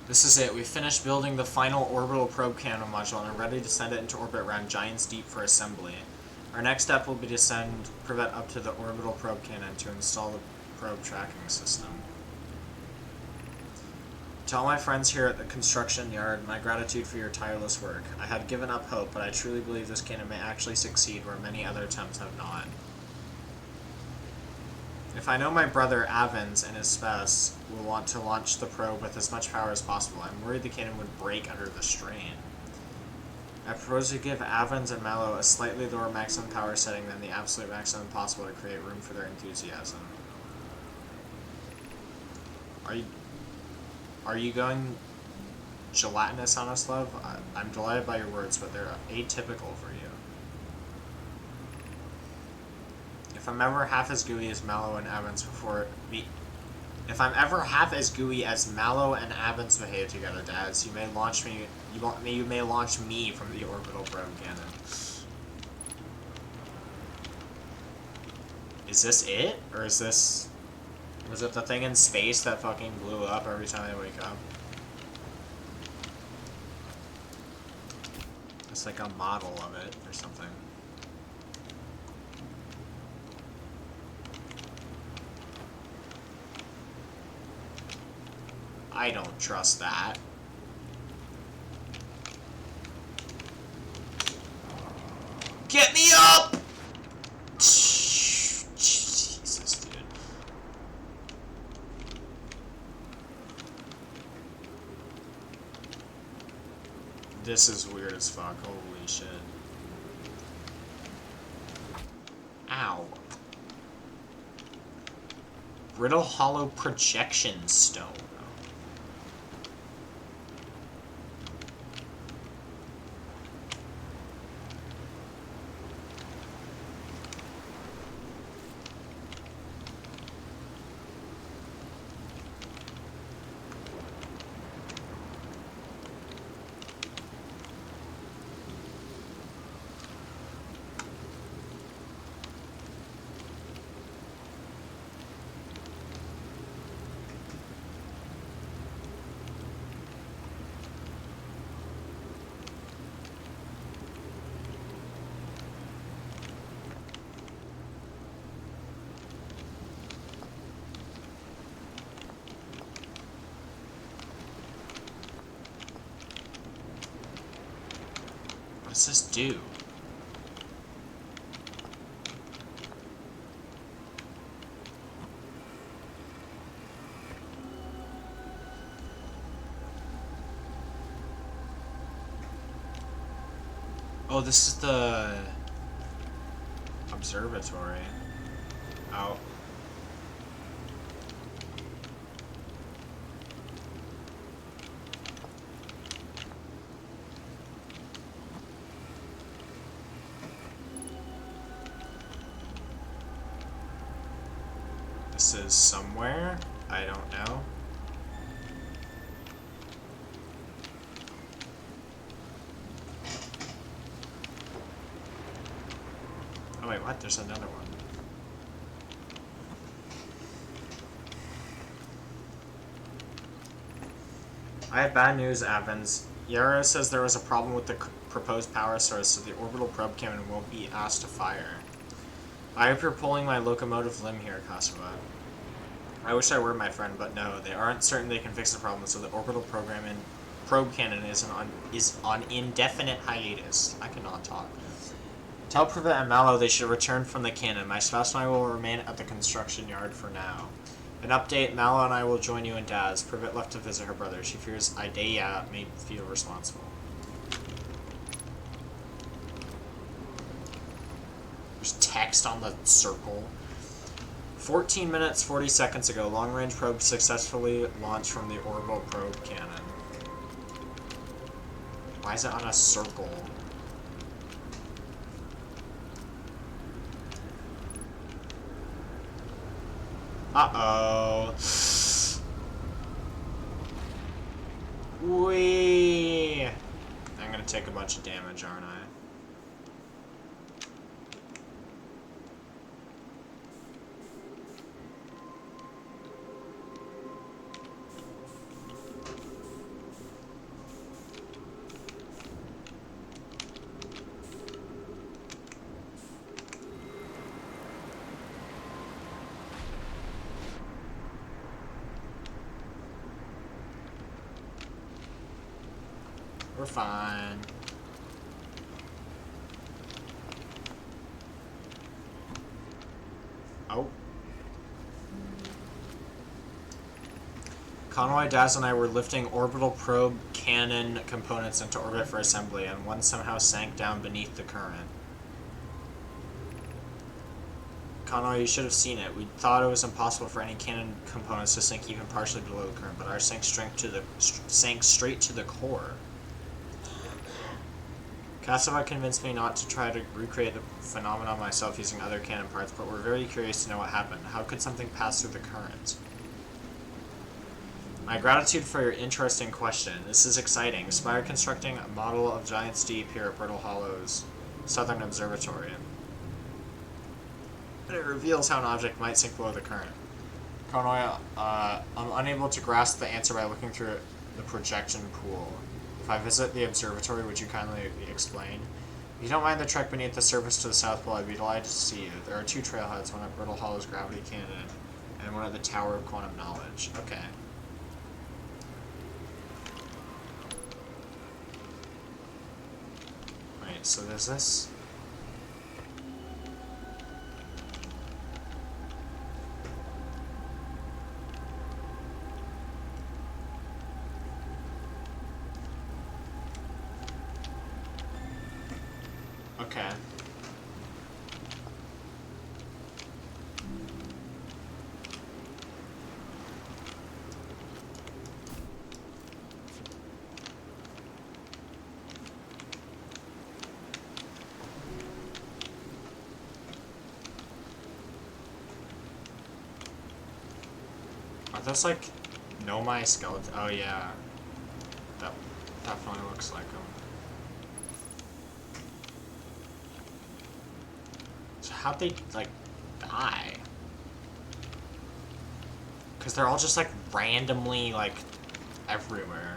This is it. We finished building the final orbital probe cannon module and are ready to send it into orbit around Giants Deep for assembly. Our next step will be to send Privet up to the orbital probe cannon to install the probe tracking system. To all my friends here at the construction yard, my gratitude for your tireless work. I had given up hope, but I truly believe this cannon may actually succeed where many other attempts have not. If I know my brother Avens and his spouse will want to launch the probe with as much power as possible, I'm worried the cannon would break under the strain. I propose to give Avens and Mallow a slightly lower maximum power setting than the absolute maximum possible to create room for their enthusiasm. Are you going gelatinous on us, love? I'm delighted by your words, but they're atypical for you. If I'm ever half as gooey as Mallow and Avens if I'm ever half as gooey as Mallow and Avens behave together, dads, you may launch me. You may launch me from the orbital probe cannon. Is this it, or is this? Was it the thing in space that fucking blew up every time I wake up? It's like a model of it or something. I don't trust that. Get me up! Jesus, dude. This is weird as fuck. Holy shit. Ow. Brittle Hollow Projection Stone. What does this do? Oh, this is the observatory. Oh. This is somewhere? I don't know. what? There's another one. I have bad news, Evans. Yara says there was a problem with the proposed power source, so the orbital probe cannon won't be asked to fire. I hope you're pulling my locomotive limb here, Kasava. I wish I were, my friend, but no. They aren't certain they can fix the problem, so the orbital probe cannon is on indefinite hiatus. I cannot talk. Tell Privet and Mallow they should return from the cannon. My spouse and I will remain at the construction yard for now. An update, Mallow and I will join you in Daz. Privet left to visit her brother. She fears Idea may feel responsible. There's text on the circle. 14 minutes, 40 seconds ago, long-range probe successfully launched from the orbital probe cannon. Why is it on a circle? Uh-oh. Whee! I'm gonna take a bunch of damage, aren't I? We're fine. Oh. Conway, Daz, and I were lifting orbital probe cannon components into orbit for assembly, and one somehow sank down beneath the current. Conway, you should have seen it. We thought it was impossible for any cannon components to sink even partially below the current, but ours sank straight to the core. Kasava convinced me not to try to recreate the phenomenon myself using other cannon parts, but we're very curious to know what happened. How could something pass through the current? My gratitude for your interesting question. This is exciting. Spire constructing a model of Giant's Deep here at Brittle Hollow's Southern Observatory. And it reveals how an object might sink below the current. Konoya, I'm unable to grasp the answer by looking through the projection pool. If I visit the observatory, would you kindly explain? If you don't mind the trek beneath the surface to the South Pole, I'd be delighted to see you. There are two trailheads, one at Brittle Hollow's Gravity Cannon, and one at the Tower of Quantum Knowledge. Okay. Wait, so there's this? Okay. Are those like Nomai skeleton? Oh yeah. That definitely looks like them. So how'd they, like, die? Because they're all just, like, randomly, like, everywhere.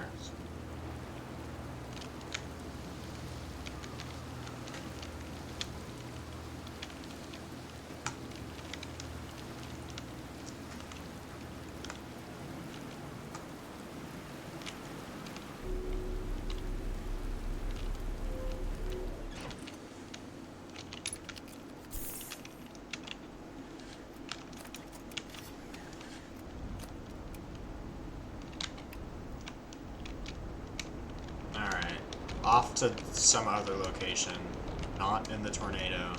Off to some other location, not in the tornado.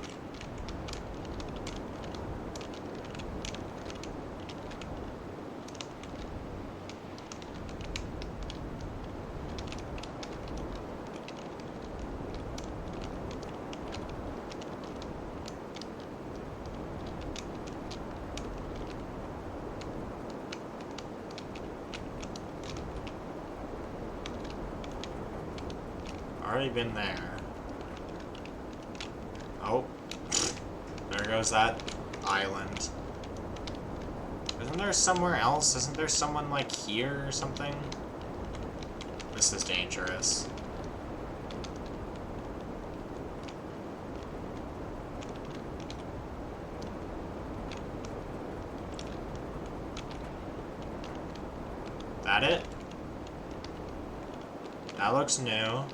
Already been there. Oh. goes that island. Isn't there somewhere else? Isn't there someone, like, here or something? This is dangerous. That it? That looks new.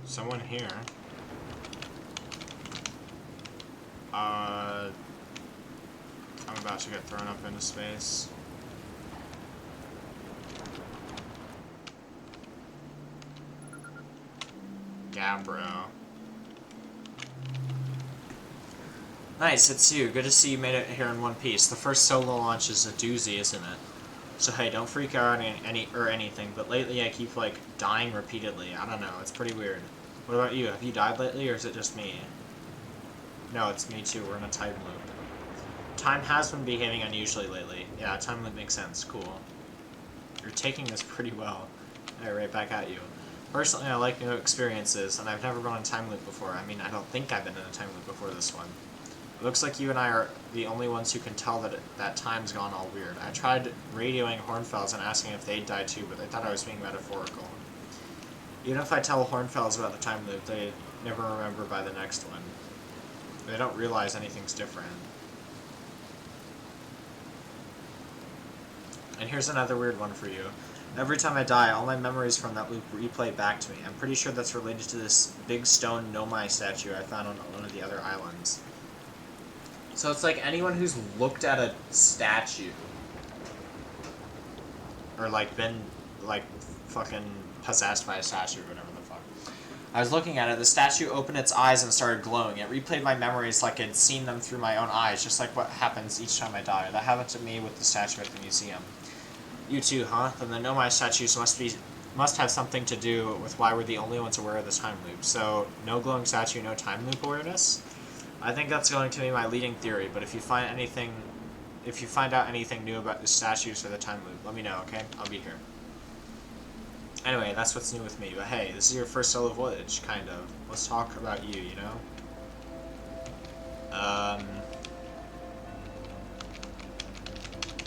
Someone here. I'm about to get thrown up into space. Gabbro. Nice, it's you. Good to see you made it here in one piece. The first solo launch is a doozy, isn't it? So hey, don't freak out on anything, but lately I keep, like, dying repeatedly. I don't know, it's pretty weird. What about you? Have you died lately, or is it just me? No, it's me too. We're in a time loop. Time has been behaving unusually lately. Yeah, time loop makes sense. Cool. You're taking this pretty well. Alright, right back at you. Personally, I like new experiences, and I've never been on a time loop before. I mean, I don't think I've been in a time loop before this one. It looks like you and I are the only ones who can tell that time's gone all weird. I tried radioing Hornfels and asking if they'd died too, but they thought I was being metaphorical. Even if I tell Hornfels about the time loop, they never remember by the next one. They don't realize anything's different. And here's another weird one for you. Every time I die, all my memories from that loop replay back to me. I'm pretty sure that's related to this big stone Nomai statue I found on one of the other islands. So it's like anyone who's looked at a statue, or like been like fucking possessed by a statue or whatever the fuck. I was looking at it, the statue opened its eyes and started glowing. It replayed my memories like I'd seen them through my own eyes, just like what happens each time I die. That happened to me with the statue at the museum. You too, huh? Then the Nomai statues must have something to do with why we're the only ones aware of this time loop. So, no glowing statue, no time loop awareness? I think that's going to be my leading theory, but if you find out anything new about the statues or the time loop, let me know, okay? I'll be here. Anyway, that's what's new with me, but hey, this is your first solo voyage, kind of. Let's talk about you, you know?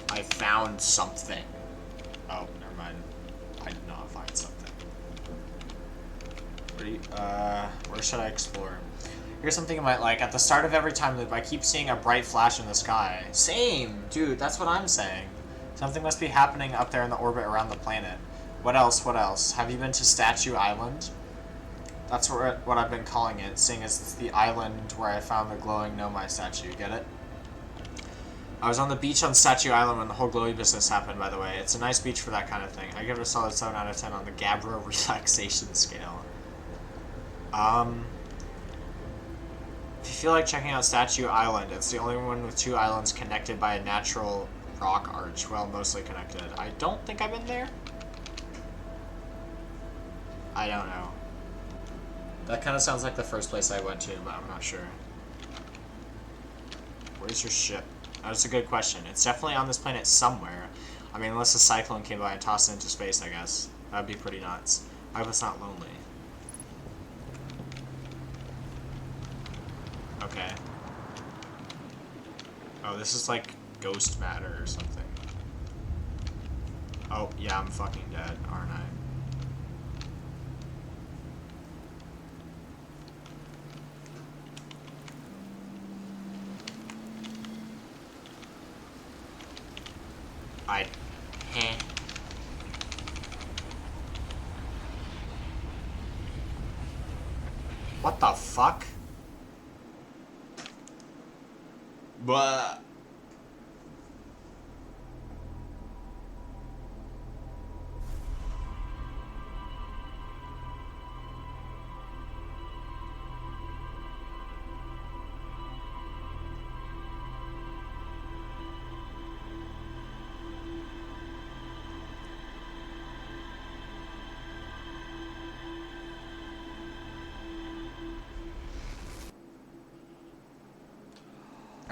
I found something. Oh, never mind. I did not find something. Where should I explore? Here's something you might like. At the start of every time loop, I keep seeing a bright flash in the sky. Same! Dude, that's what I'm saying. Something must be happening up there in the orbit around the planet. What else? What else? Have you been to Statue Island? That's what I've been calling it, seeing as it's the island where I found the glowing Nomai statue. Get it? I was on the beach on Statue Island when the whole glowy business happened, by the way. It's a nice beach for that kind of thing. I give it a solid 7 out of 10 on the Gabbro relaxation scale. If you feel like checking out Statue Island, it's the only one with 2 islands connected by a natural rock arch. Well, mostly connected. I don't think I've been there. I don't know. That kind of sounds like the first place I went to, but I'm not sure. Where's your ship? That's a good question. It's definitely on this planet somewhere. I mean, unless a cyclone came by and tossed it into space, I guess. That'd be pretty nuts. I hope it's not lonely. Okay. Oh, this is like ghost matter or something. Oh, yeah, I'm fucking dead, aren't I? What the fuck? But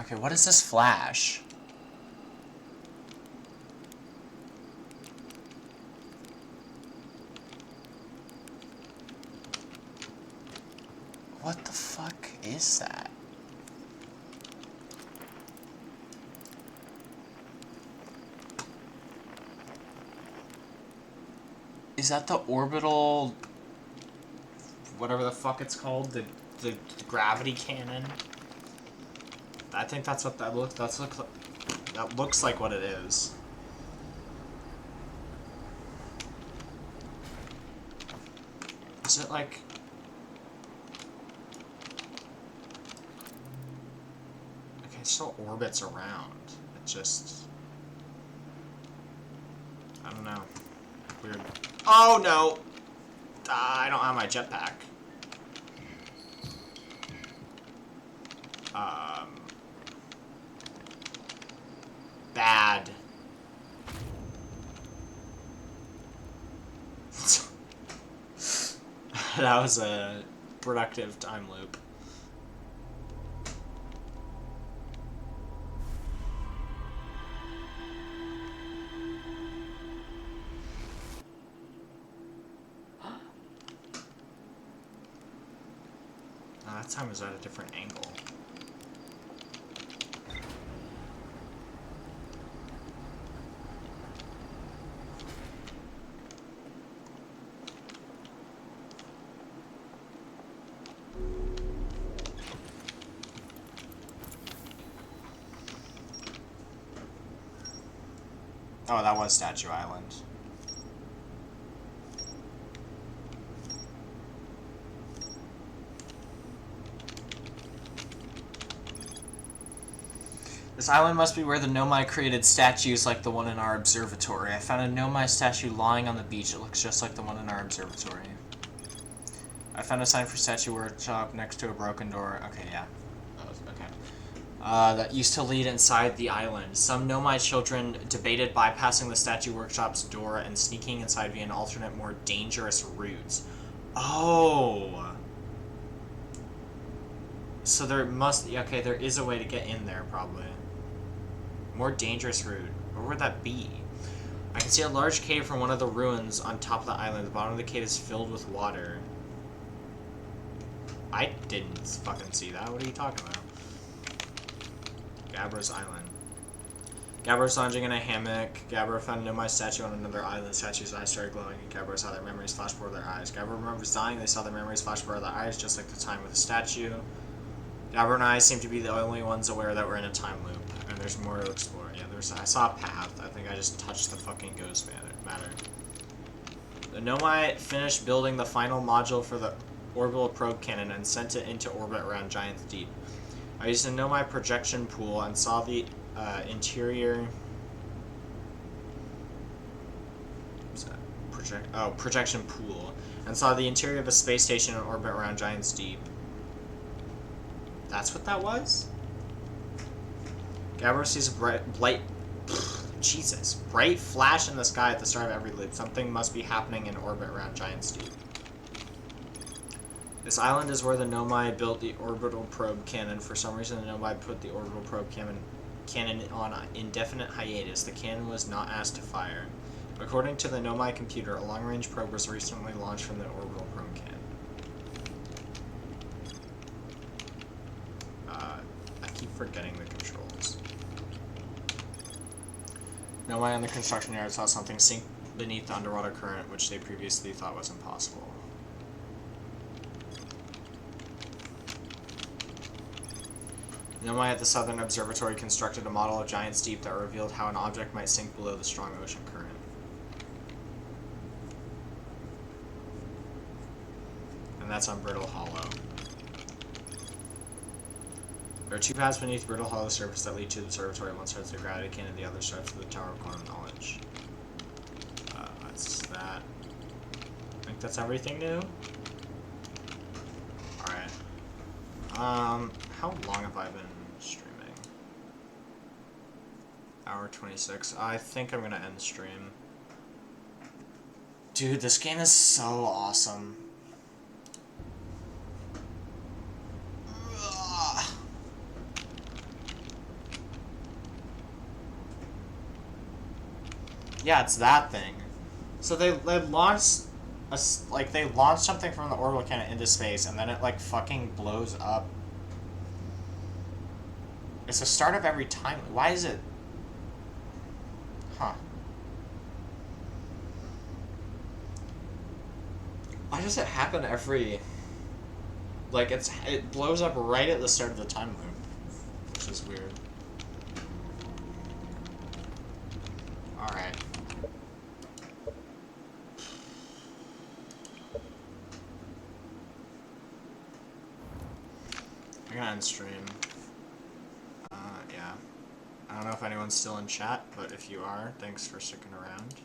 Okay, what is this flash? What the fuck is that? Is that the orbital... whatever the fuck it's called? The gravity cannon? I think that's what that looks... that looks like what it is. Is it like... okay, it still orbits around. It just... I don't know. Weird. Oh no! I don't have my jetpack. Bad. That was a productive time loop. That time was at a different angle. Oh, that was Statue Island. This island must be where the Nomai created statues like the one in our observatory. I found a Nomai statue lying on the beach. It looks just like the one in our observatory. I found a sign for statue workshop next to a broken door. Okay, yeah. Okay. That used to lead inside the island. Some Nomai children debated bypassing the statue workshop's door and sneaking inside via an alternate, more dangerous route. Oh! So there must... okay, there is a way to get in there, probably. More dangerous route. Where would that be? I can see a large cave from one of the ruins on top of the island. The bottom of the cave is filled with water. I didn't fucking see that. What are you talking about? Gabbro's Island. Gabbro lounging in a hammock. Gabbro found a Nomai statue on another island. The statue's eyes started glowing, and Gabbro saw their memories flash before their eyes. Gabbro remembers dying. They saw their memories flash before their eyes, just like the time with the statue. Gabbro and I seem to be the only ones aware that we're in a time loop, and there's more to explore. Yeah, I saw a path. I think I just touched the fucking ghost matter. The Nomai finished building the final module for the orbital probe cannon and sent it into orbit around Giant's Deep. I used a Nomai projection pool and saw the interior... what's that? Projection pool. And saw the interior of a space station in orbit around Giant's Deep. That's what that was? Gabbro sees a bright flash in the sky at the start of every loop. Something must be happening in orbit around Giant's Deep. This island is where the Nomai built the orbital probe cannon. For some reason, the Nomai put the orbital probe cannon on indefinite hiatus. The cannon was not asked to fire. According to the Nomai computer, a long-range probe was recently launched from the orbital probe cannon. I keep forgetting the controls. Nomai on the construction yard saw something sink beneath the underwater current, which they previously thought was impossible. Nomai at the Southern Observatory constructed a model of Giant's Deep that revealed how an object might sink below the strong ocean current. And that's on Brittle Hollow. There are two paths beneath Brittle Hollow surface that lead to the observatory. One starts at the gravity cannon, the other starts at the Tower of Quantum Knowledge. That's that. I think that's everything new? Alright. How long have I been streaming? Hour 26. I think I'm gonna end the stream. Dude, this game is so awesome. Yeah, it's that thing. So they launched they launched something from the orbital cannon into space, and then it like fucking blows up. It's the start of every time. Why is it? Huh? Why does it happen every? Like it blows up right at the start of the time loop, which is weird. All right. I'm gonna end stream. Yeah. I don't know if anyone's still in chat, but if you are, thanks for sticking around.